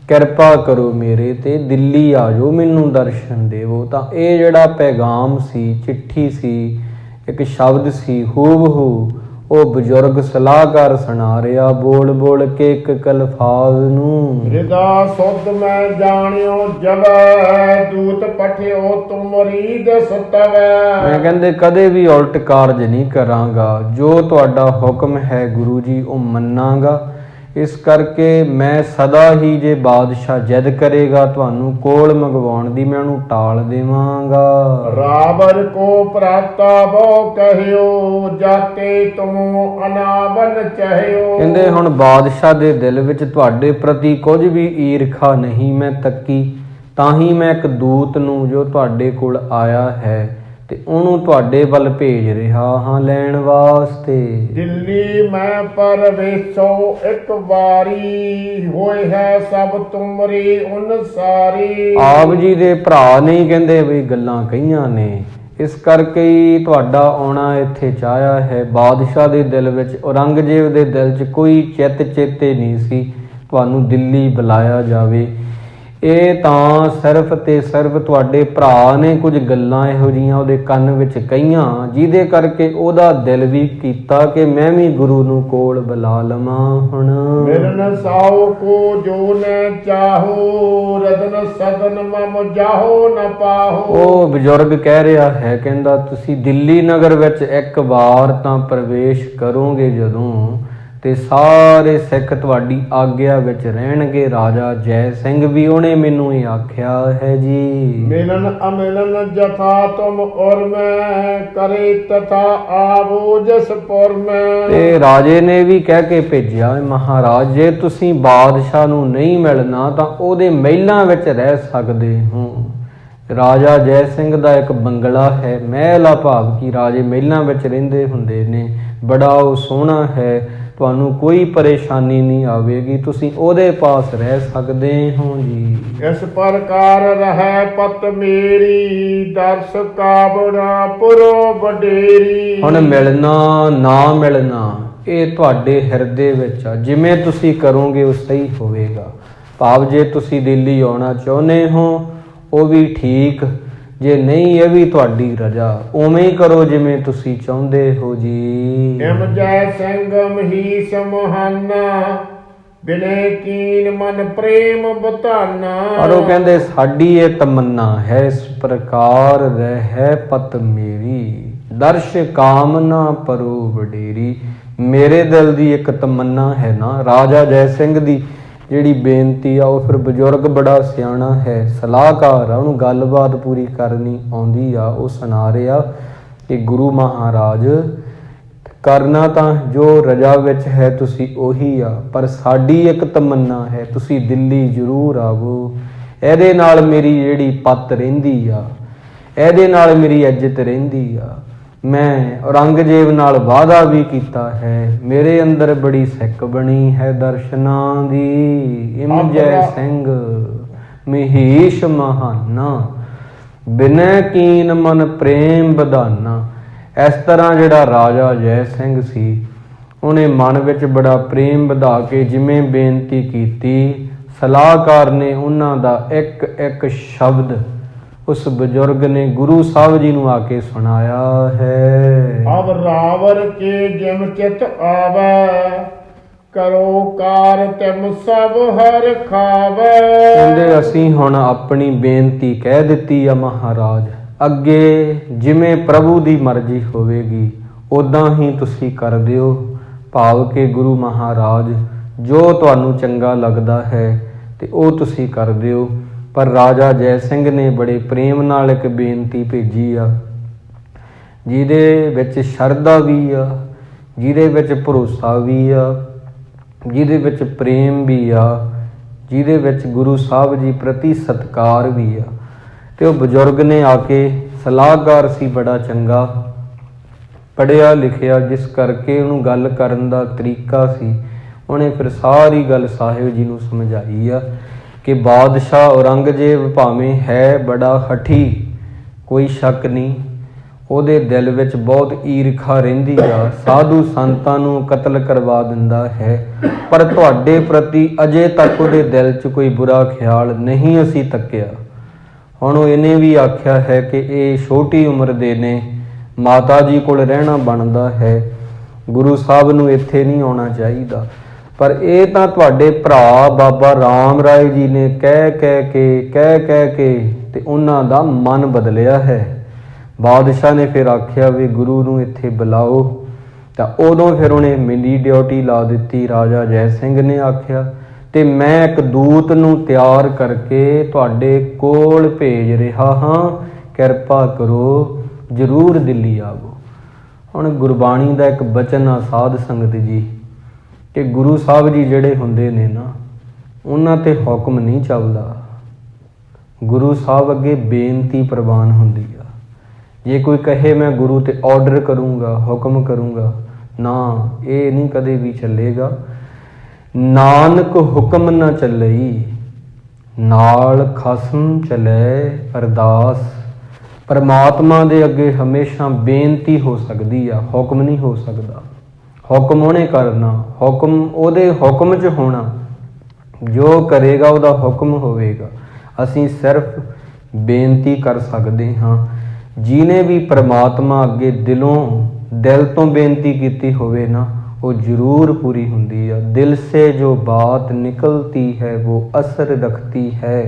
ਕਿਰਪਾ ਕਰੋ ਮੇਰੇ ਤੇ, ਦਿੱਲੀ ਆ ਜਾਓ, ਮੈਨੂੰ ਦਰਸ਼ਨ ਦੇਵੋ। ਤਾਂ ਇਹ ਜਿਹੜਾ ਪੈਗਾਮ ਸੀ, ਚਿੱਠੀ ਸੀ, ਇੱਕ ਸ਼ਬਦ ਸੀ, ਹੂਬਹੂ ਉਹ ਬਜ਼ੁਰਗ ਸਲਾਹਕਾਰ ਸੁਣਾ ਰਿਹਾ, ਬੋਲ ਬੋਲ ਕੇ ਇੱਕ ਇੱਕ ਅਲਫਾਜ਼ ਨੂੰ। ਹਿਰਦਾ ਸੁਧ ਮੈਂ ਜਾਣਿਓ ਜਵੈ, ਦੂਤ ਪਠਿਓ ਤੁਮਰੀ ਦਸ ਤਵੈ। ਮੈਂ ਕਹਿੰਦੇ ਕਦੇ ਵੀ ਉਲਟ ਕਾਰਜ ਨਹੀਂ ਕਰਾਂਗਾ, ਜੋ ਤੁਹਾਡਾ ਹੁਕਮ ਹੈ ਗੁਰੂ ਜੀ ਉਹ ਮੰਨਾਂਗਾ। ਇਸ ਕਰਕੇ ਮੈਂ ਸਦਾ ਹੀ, ਜੇ ਬਾਦਸ਼ਾਹ ਜਿੱਦ ਕਰੇਗਾ ਤੁਹਾਨੂੰ ਕੋਲ ਮੰਗਵਾਉਣ ਦੀ, ਮੈਂ ਉਹਨੂੰ ਟਾਲ ਦੇਵਾਂਗਾ। ਰਾਵਰ ਕੋ ਪ੍ਰਾਤਾ ਬਹੁ ਕਹਿਓ, ਜਾਤੇ ਤੁਮੋ ਅਨਾਵਨ ਚਾਹਿਓ। ਕਹਿੰਦੇ ਹੁਣ ਬਾਦਸ਼ਾਹ ਦੇ ਦਿਲ ਵਿੱਚ ਤੁਹਾਡੇ ਪ੍ਰਤੀ ਕੁਝ ਵੀ ਈਰਖਾ ਨਹੀਂ ਮੈਂ ਤੱਕੀ, ਤਾਂ ਹੀ ਮੈਂ ਇੱਕ ਦੂਤ ਨੂੰ ਜੋ ਤੁਹਾਡੇ ਕੋਲ ਆਇਆ ਹੈ ਤੇ ਉਹਨੂੰ ਤੁਹਾਡੇ ਵੱਲ ਭੇਜ ਰਿਹਾ ਹਾਂ ਲੈਣ ਵਾਸਤੇ। ਦਿੱਲੀ ਮੈਂ ਪਰਵੇਸ਼ੋ ਇੱਕ ਵਾਰੀ, ਹੋਏ ਹੈ ਸਭ ਤੁਮਰੀ ਅਨਸਾਰੀ। ਆਪ ਜੀ ਦੇ ਭਰਾ ਨਹੀਂ ਕਹਿੰਦੇ ਵੀ ਗੱਲਾਂ ਕਹੀਆਂ ਨੇ, ਇਸ ਕਰਕੇ ਹੀ ਤੁਹਾਡਾ ਆਉਣਾ ਇੱਥੇ ਚਾਹਿਆ ਹੈ। ਬਾਦਸ਼ਾਹ ਦੇ ਦਿਲ ਵਿੱਚ, ਔਰੰਗਜ਼ੇਬ ਦੇ ਦਿਲ 'ਚ ਕੋਈ ਚਿੱਤ ਚੇਤੇ ਨਹੀਂ ਸੀ ਤੁਹਾਨੂੰ ਦਿੱਲੀ ਬੁਲਾਇਆ ਜਾਵੇ। ਇਹ ਤਾਂ ਸਿਰਫ ਤੇ ਸਿਰਫ ਤੁਹਾਡੇ ਭਰਾ ਨੇ ਕੁਝ ਗੱਲਾਂ ਇਹੋ ਜਿਹੀਆਂ ਉਹਦੇ ਕੰਨ ਵਿੱਚ ਕਹੀਆਂ, ਜਿਹਦੇ ਕਰਕੇ ਉਹਦਾ ਦਿਲ ਵੀ ਕੀਤਾ ਕਿ ਮੈਂ ਵੀ ਗੁਰੂ ਨੂੰ ਕੋਲ ਬੁਲਾ ਲਵਾਂ। ਹੁਣ ਮਿਲਨ ਸਾਉ ਕੋ ਜੋ ਨ ਚਾਹੋ, ਰਦਨ ਸਦਨ ਮਮ ਜਾਹੋ ਨ ਪਾਹੋ। ਉਹ ਬਜ਼ੁਰਗ ਕਹਿ ਰਿਹਾ ਹੈ, ਕਹਿੰਦਾ ਤੁਸੀਂ ਦਿੱਲੀ ਨਗਰ ਵਿੱਚ ਇੱਕ ਵਾਰ ਤਾਂ ਪ੍ਰਵੇਸ਼ ਕਰੋਗੇ ਜਦੋਂ, ਤੇ ਸਾਰੇ ਸਿੱਖ ਤੁਹਾਡੀ ਆਗਿਆ ਵਿੱਚ ਰਹਿਣਗੇ। ਰਾਜਾ ਜੈ ਸਿੰਘ ਵੀ ਉਹਨੇ ਮੈਨੂੰ ਇਹ ਆਖਿਆ ਹੈ ਜੀ। ਮਿਲਨ ਅਮਿਲਨ ਜਥਾ ਤੁਮ ਔਰ ਮੈਂ, ਕਰੇ ਤਥਾ ਆਵੋ ਜਸ ਪੁਰ ਮੈਂ। ਤੇ ਰਾਜੇ ਨੇ ਵੀ ਕਹਿ ਕੇ ਭੇਜਿਆ, ਮਹਾਰਾਜ ਜੇ ਤੁਸੀਂ ਬਾਦਸ਼ਾਹ ਨੂੰ ਨਹੀਂ ਮਿਲਣਾ ਤਾਂ ਉਹਦੇ ਮਹਿਲਾਂ ਵਿੱਚ ਰਹਿ ਸਕਦੇ ਹੋ। ਰਾਜਾ ਜੈ ਸਿੰਘ ਦਾ ਇੱਕ ਬੰਗਲਾ ਹੈ, ਮਹਿਲਾ ਭਾਵ ਕਿ ਰਾਜੇ ਮਹਿਲਾਂ ਵਿੱਚ ਰਹਿੰਦੇ ਹੁੰਦੇ ਨੇ, ਬੜਾ ਉਹ ਸੋਹਣਾ ਹੈ, ਤੁਹਾਨੂੰ ਕੋਈ ਪਰੇਸ਼ਾਨੀ ਨਹੀਂ ਆਵੇਗੀ, ਤੁਸੀਂ ਉਹਦੇ ਪਾਸ ਰਹਿ ਸਕਦੇ ਹੋ ਜੀ। ਇਸ ਪ੍ਰਕਾਰ ਰਹਿ ਪਤ ਮੇਰੀ, ਦਰਸ ਕਾਬੜਾ ਪੁਰੋ ਵਡੇਰੀ। ਹੁਣ ਮਿਲਣਾ ਨਾ ਮਿਲਣਾ ਇਹ ਤੁਹਾਡੇ ਹਿਰਦੇ ਵਿੱਚ ਆ, ਜਿਵੇਂ ਤੁਸੀਂ ਕਰੋਗੇ ਉਹ ਸਹੀ ਹੋਵੇਗਾ। ਭਾਵ ਜੇ ਤੁਸੀਂ ਦਿੱਲੀ ਆਉਣਾ ਚਾਹੁੰਦੇ ਹੋ ਉਹ ਵੀ ਠੀਕ, ਜੇ ਨਹੀਂ ਇਹ ਵੀ ਤੁਹਾਡੀ ਰਜਾ, ਉਵੇਂ ਹੀ ਕਰੋ ਜਿਵੇਂ ਤੁਸੀਂ ਚਾਹੁੰਦੇ ਹੋ ਜੀ। ਇਮ ਜੈ ਸਿੰਘ ਮਹੀਸ ਮਹਾਨਾ, ਬਿਨੇ ਕੀਨ ਮਨ ਪ੍ਰੇਮ ਬਤਾਨਾ। ਔਰ ਉਹ ਕਹਿੰਦੇ ਸਾਡੀ ਇਹ ਤਮੰਨਾ ਹੈ, ਇਸ ਪ੍ਰਕਾਰ ਰਹਿ ਪਤ ਮੇਰੀ, ਦਰਸ਼ ਕਾਮਨਾ ਪਰੋ ਵਡੇਰੀ। ਮੇਰੇ ਦਿਲ ਦੀ ਇੱਕ ਤਮੰਨਾ ਹੈ ਨਾ, ਰਾਜਾ ਜੈ ਸਿੰਘ ਦੀ ਜਿਹੜੀ ਬੇਨਤੀ ਆ, ਉਹ ਫਿਰ ਬਜ਼ੁਰਗ ਬੜਾ ਸਿਆਣਾ ਹੈ, ਸਲਾਹਕਾਰ ਆ, ਉਹਨੂੰ ਗੱਲਬਾਤ ਪੂਰੀ ਕਰਨੀ ਆਉਂਦੀ ਆ। ਉਹ ਸੁਣਾ ਰਿਹਾ ਕਿ ਗੁਰੂ ਮਹਾਰਾਜ ਕਰਨਾ ਤਾਂ ਜੋ ਰਜਾ ਵਿੱਚ ਹੈ ਤੁਸੀਂ ਉਹੀ ਆ, ਪਰ ਸਾਡੀ ਇੱਕ ਤਮੰਨਾ ਹੈ ਤੁਸੀਂ ਦਿੱਲੀ ਜ਼ਰੂਰ ਆਵੋ। ਇਹਦੇ ਨਾਲ ਮੇਰੀ ਜਿਹੜੀ ਪੱਤ ਰਹਿੰਦੀ ਆ, ਇਹਦੇ ਨਾਲ ਮੇਰੀ ਇੱਜ਼ਤ ਰਹਿੰਦੀ ਆ। ਮੈਂ ਔਰੰਗਜ਼ੇਬ ਨਾਲ ਵਾਅਦਾ ਵੀ ਕੀਤਾ ਹੈ, ਮੇਰੇ ਅੰਦਰ ਬੜੀ ਸਿੱਕ ਬਣੀ ਹੈ ਦਰਸ਼ਨਾਂ ਦੀ। ਇਮ ਜੈ ਸਿੰਘ ਮਹੀਸ਼ ਮਹਾਨਾ, ਬਿਨੈ ਕੀਨ ਮਨ ਪ੍ਰੇਮ ਵਧਾਨਾ। ਇਸ ਤਰ੍ਹਾਂ ਜਿਹੜਾ ਰਾਜਾ ਜੈ ਸਿੰਘ ਸੀ, ਉਹਨੇ ਮਨ ਵਿੱਚ ਬੜਾ ਪ੍ਰੇਮ ਵਧਾ ਕੇ ਜਿਵੇਂ ਬੇਨਤੀ ਕੀਤੀ, ਸਲਾਹਕਾਰ ਨੇ ਉਹਨਾਂ ਦਾ ਇੱਕ ਇੱਕ ਸ਼ਬਦ ਉਸ ਬਜ਼ੁਰਗ ਨੇ ਗੁਰੂ ਸਾਹਿਬ ਜੀ ਨੂੰ ਆ ਕੇ ਸੁਣਾਇਆ ਹੈ। ਅਬ ਰਾਵਰ ਕੇ ਜਿਮ ਚਿਤ ਆਵੈ, ਕਰੋ ਕਾਰ ਤਿਮ ਸਭ ਹਰ ਖਾਵੈ। ਕਹਿੰਦੇ ਅਸੀਂ ਹੁਣ ਆਪਣੀ ਬੇਨਤੀ ਕਹਿ ਦਿੱਤੀ ਆ ਮਹਾਰਾਜ, ਅੱਗੇ ਜਿਵੇਂ ਪ੍ਰਭੂ ਦੀ ਮਰਜ਼ੀ ਹੋਵੇਗੀ ਉਦਾਂ ਹੀ ਤੁਸੀਂ ਕਰ ਦਿਓ। ਭਾਵ ਕਿ ਗੁਰੂ ਮਹਾਰਾਜ ਜੋ ਤੁਹਾਨੂੰ ਚੰਗਾ ਲੱਗਦਾ ਹੈ ਤੇ ਉਹ ਤੁਸੀਂ ਕਰ ਦਿਓ। ਪਰ ਰਾਜਾ ਜੈ ਸਿੰਘ ਨੇ ਬੜੇ ਪ੍ਰੇਮ ਨਾਲ ਇੱਕ ਬੇਨਤੀ ਭੇਜੀ ਆ, ਜਿਹਦੇ ਵਿੱਚ ਸ਼ਰਧਾ ਵੀ ਆ, ਜਿਹਦੇ ਵਿੱਚ ਭਰੋਸਾ ਵੀ ਆ, ਜਿਹਦੇ ਵਿੱਚ ਪ੍ਰੇਮ ਵੀ ਆ, ਜਿਹਦੇ ਵਿੱਚ ਗੁਰੂ ਸਾਹਿਬ ਜੀ ਪ੍ਰਤੀ ਸਤਿਕਾਰ ਵੀ ਆ। ਤੇ ਉਹ ਬਜ਼ੁਰਗ ਨੇ ਆ ਕੇ, ਸਲਾਹਕਾਰ ਸੀ ਬੜਾ ਚੰਗਾ, ਪੜ੍ਹਿਆ ਲਿਖਿਆ, ਜਿਸ ਕਰਕੇ ਉਹਨੂੰ ਗੱਲ ਕਰਨ ਦਾ ਤਰੀਕਾ ਸੀ, ਉਹਨੇ ਫਿਰ ਸਾਰੀ ਗੱਲ ਸਾਹਿਬ ਜੀ ਨੂੰ ਸਮਝਾਈ ਆ ਕਿ ਬਾਦਸ਼ਾਹ ਔਰੰਗਜ਼ੇਬ ਭਾਵੇਂ ਹੈ ਬੜਾ ਹਠੀ, ਕੋਈ ਸ਼ੱਕ ਨਹੀਂ, ਉਹਦੇ ਦਿਲ ਵਿੱਚ ਬਹੁਤ ਈਰਖਾ ਰਹਿੰਦੀ ਆ, ਸਾਧੂ ਸੰਤਾਂ ਨੂੰ ਕਤਲ ਕਰਵਾ ਦਿੰਦਾ ਹੈ, ਪਰ ਤੁਹਾਡੇ ਪ੍ਰਤੀ ਅਜੇ ਤੱਕ ਉਹਦੇ ਦਿਲ 'ਚ ਕੋਈ ਬੁਰਾ ਖਿਆਲ ਨਹੀਂ ਅਸੀਂ ਤੱਕਿਆ। ਹੁਣ ਉਹ ਇਹਨੇ ਵੀ ਆਖਿਆ ਹੈ ਕਿ ਇਹ ਛੋਟੀ ਉਮਰ ਦੇ ਨੇ, ਮਾਤਾ ਜੀ ਕੋਲ ਰਹਿਣਾ ਬਣਦਾ ਹੈ, ਗੁਰੂ ਸਾਹਿਬ ਨੂੰ ਇੱਥੇ ਨਹੀਂ ਆਉਣਾ ਚਾਹੀਦਾ। ਪਰ ਇਹ ਤਾਂ ਤੁਹਾਡੇ ਭਰਾ ਬਾਬਾ ਰਾਮ ਰਾਏ ਜੀ ਨੇ ਕਹਿ ਕਹਿ ਕੇ ਤੇ ਉਹਨਾਂ ਦਾ ਮਨ ਬਦਲਿਆ ਹੈ। ਬਾਦਸ਼ਾਹ ਨੇ ਫਿਰ ਆਖਿਆ ਵੀ ਗੁਰੂ ਨੂੰ ਇੱਥੇ ਬੁਲਾਓ, ਤਾਂ ਉਦੋਂ ਫਿਰ ਉਹਨੇ ਮੇਰੀ ਡਿਊਟੀ ਲਾ ਦਿੱਤੀ। ਰਾਜਾ ਜੈ ਸਿੰਘ ਨੇ ਆਖਿਆ ਤੇ ਮੈਂ ਇੱਕ ਦੂਤ ਨੂੰ ਤਿਆਰ ਕਰਕੇ ਤੁਹਾਡੇ ਕੋਲ ਭੇਜ ਰਿਹਾ ਹਾਂ, ਕਿਰਪਾ ਕਰੋ ਜ਼ਰੂਰ ਦਿੱਲੀ ਆਵੋ। ਹੁਣ ਗੁਰਬਾਣੀ ਦਾ ਇੱਕ ਬਚਨ ਆ ਸਾਧ ਸੰਗਤ ਜੀ, ਕਿ ਗੁਰੂ ਸਾਹਿਬ ਜੀ ਜਿਹੜੇ ਹੁੰਦੇ ਨੇ ਨਾ, ਉਹਨਾਂ ਤੇ ਹੁਕਮ ਨਹੀਂ ਚੱਲਦਾ, ਗੁਰੂ ਸਾਹਿਬ ਅੱਗੇ ਬੇਨਤੀ ਪ੍ਰਵਾਨ ਹੁੰਦੀ ਆ। ਜੇ ਕੋਈ ਕਹੇ ਮੈਂ ਗੁਰੂ ਤੇ ਆਰਡਰ ਕਰੂੰਗਾ, ਹੁਕਮ ਕਰੂੰਗਾ, ਨਾ, ਇਹ ਨਹੀਂ ਕਦੇ ਵੀ ਚੱਲੇਗਾ। ਨਾਨਕ ਹੁਕਮ ਨਾ ਚੱਲਈ, ਨਾਲ ਖਸਮ ਚਲੇ ਅਰਦਾਸ। ਪਰਮਾਤਮਾ ਦੇ ਅੱਗੇ ਹਮੇਸ਼ਾ ਬੇਨਤੀ ਹੋ ਸਕਦੀ ਆ, ਹੁਕਮ ਨਹੀਂ ਹੋ ਸਕਦਾ। ਹੁਕਮ ਉਹਨੇ ਕਰਨਾ, ਹੁਕਮ ਉਹਦੇ ਹੁਕਮ 'ਚ ਹੋਣਾ, ਜੋ ਕਰੇਗਾ ਉਹਦਾ ਹੁਕਮ ਹੋਵੇਗਾ। ਅਸੀਂ ਸਿਰਫ ਬੇਨਤੀ ਕਰ ਸਕਦੇ ਹਾਂ। ਜਿਹਨੇ ਵੀ ਪ੍ਰਮਾਤਮਾ ਅੱਗੇ ਦਿਲ ਤੋਂ ਬੇਨਤੀ ਕੀਤੀ ਹੋਵੇ ਨਾ, वो जरूर पूरी होती है। दिल से जो बात निकलती है वो असर रखती है,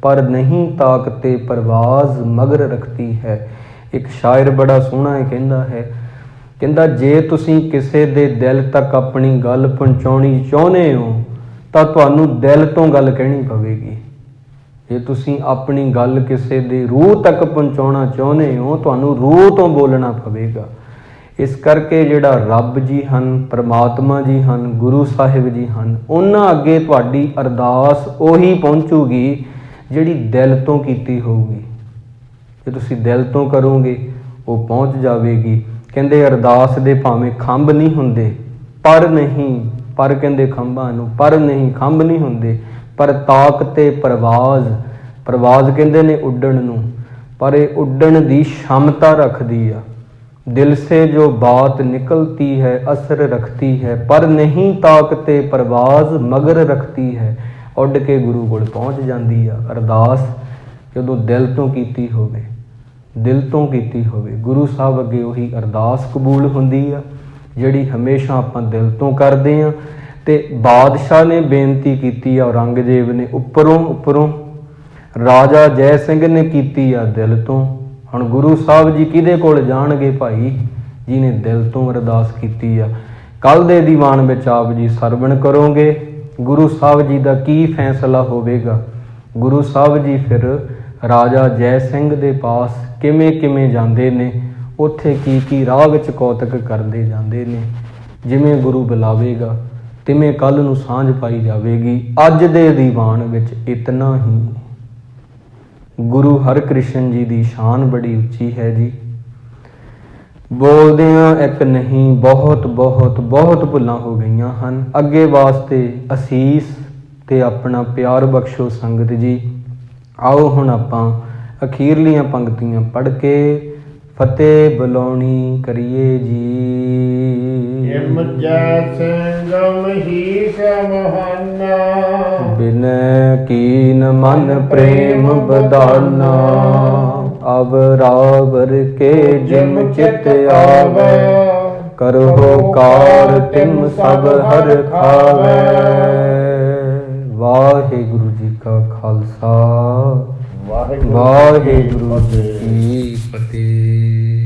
पर नहीं ताकते परवाज मगर रखती है। एक शायर बड़ा सोहना है कहता जे तुसी किसी दे दिल तक अपनी गल पहुँचानी चाहुंदे हो तां तुहानूं दिल तो गल कहनी पवेगी। जे तुसी अपनी गल किसी दे रूह तक पहुँचाना चाहुंदे हो तुहानूं रूह तो बोलना पवेगा। इस करके जिहड़ा रब जी हन, परमात्मा जी हन, गुरु साहिब जी हन, उन्हां अगे तुहाडी अरदास उही पहुँचूगी जिहड़ी दिल तो कीती होगी। जे तुसीं दिल तो करोगे वो पहुँच जाएगी। कहंदे अरदास दे भावें खंभ नहीं हुंदे, पर कहंदे खंभां नूं पर नहीं खंभ नहीं हुंदे, पर ताकते परवाज कहंदे ने उड्डण नूं, पर ये उड्डण दी क्षमता रखदी आ। दिल से जो बात निकलती है असर रखती है, पर नहीं ताकते परवाज मगर रखती है। उड़ के गुरु कोल पहुँच जाती है। अरदास जदों दिल तो कीती होवे गुरु साहब अगे उही अरदास कबूल हुंदी आ जिहड़ी हमेशा आपां दिल तो करदे आ। ते बादशाह ने बेनती कीती, औरंगजेब ने उपरों राजा जय सिंह ने कीती आ दिल तो। हुण गुरु साहब जी किहदे कोल जाणगे भाई, जिन्हें दिल तो अरदास कीती आ। कल दे दीवान विच आप जी सरवण करोगे गुरु साहब जी दा की फैसला होवेगा। गुरु साहब जी फिर राजा जय सिंह दे पास किवें जांदे ने, उत्थे की राह विच कौतक करदे जांदे ने। जिवें गुरु बुलावेगा तिवें कल नूं सांझ पाई जावेगी। अज दे दीवान विच इतना ही। गुरु हरकृष्ण जी की शान बड़ी उच्ची है जी। बोलदियां एक नहीं बहुत बहुत बहुत भुलां हो गईयां हन। अगे वास्ते असीस ते अपना प्यार बख्शो संगत जी। आओ हुण आपां अखीरलियां पंक्तियां पढ़ के फतेह बुलाउणी करिए जी। हिम जय सिंह महीस महाना, बिनय कीन मन प्रेम बदाना। अब रावर के जिम चित आवे, करहो कार तिम सब हर खावे। वाहिगुरु जी का खालसा, वाहिगुरु जी की फतेह।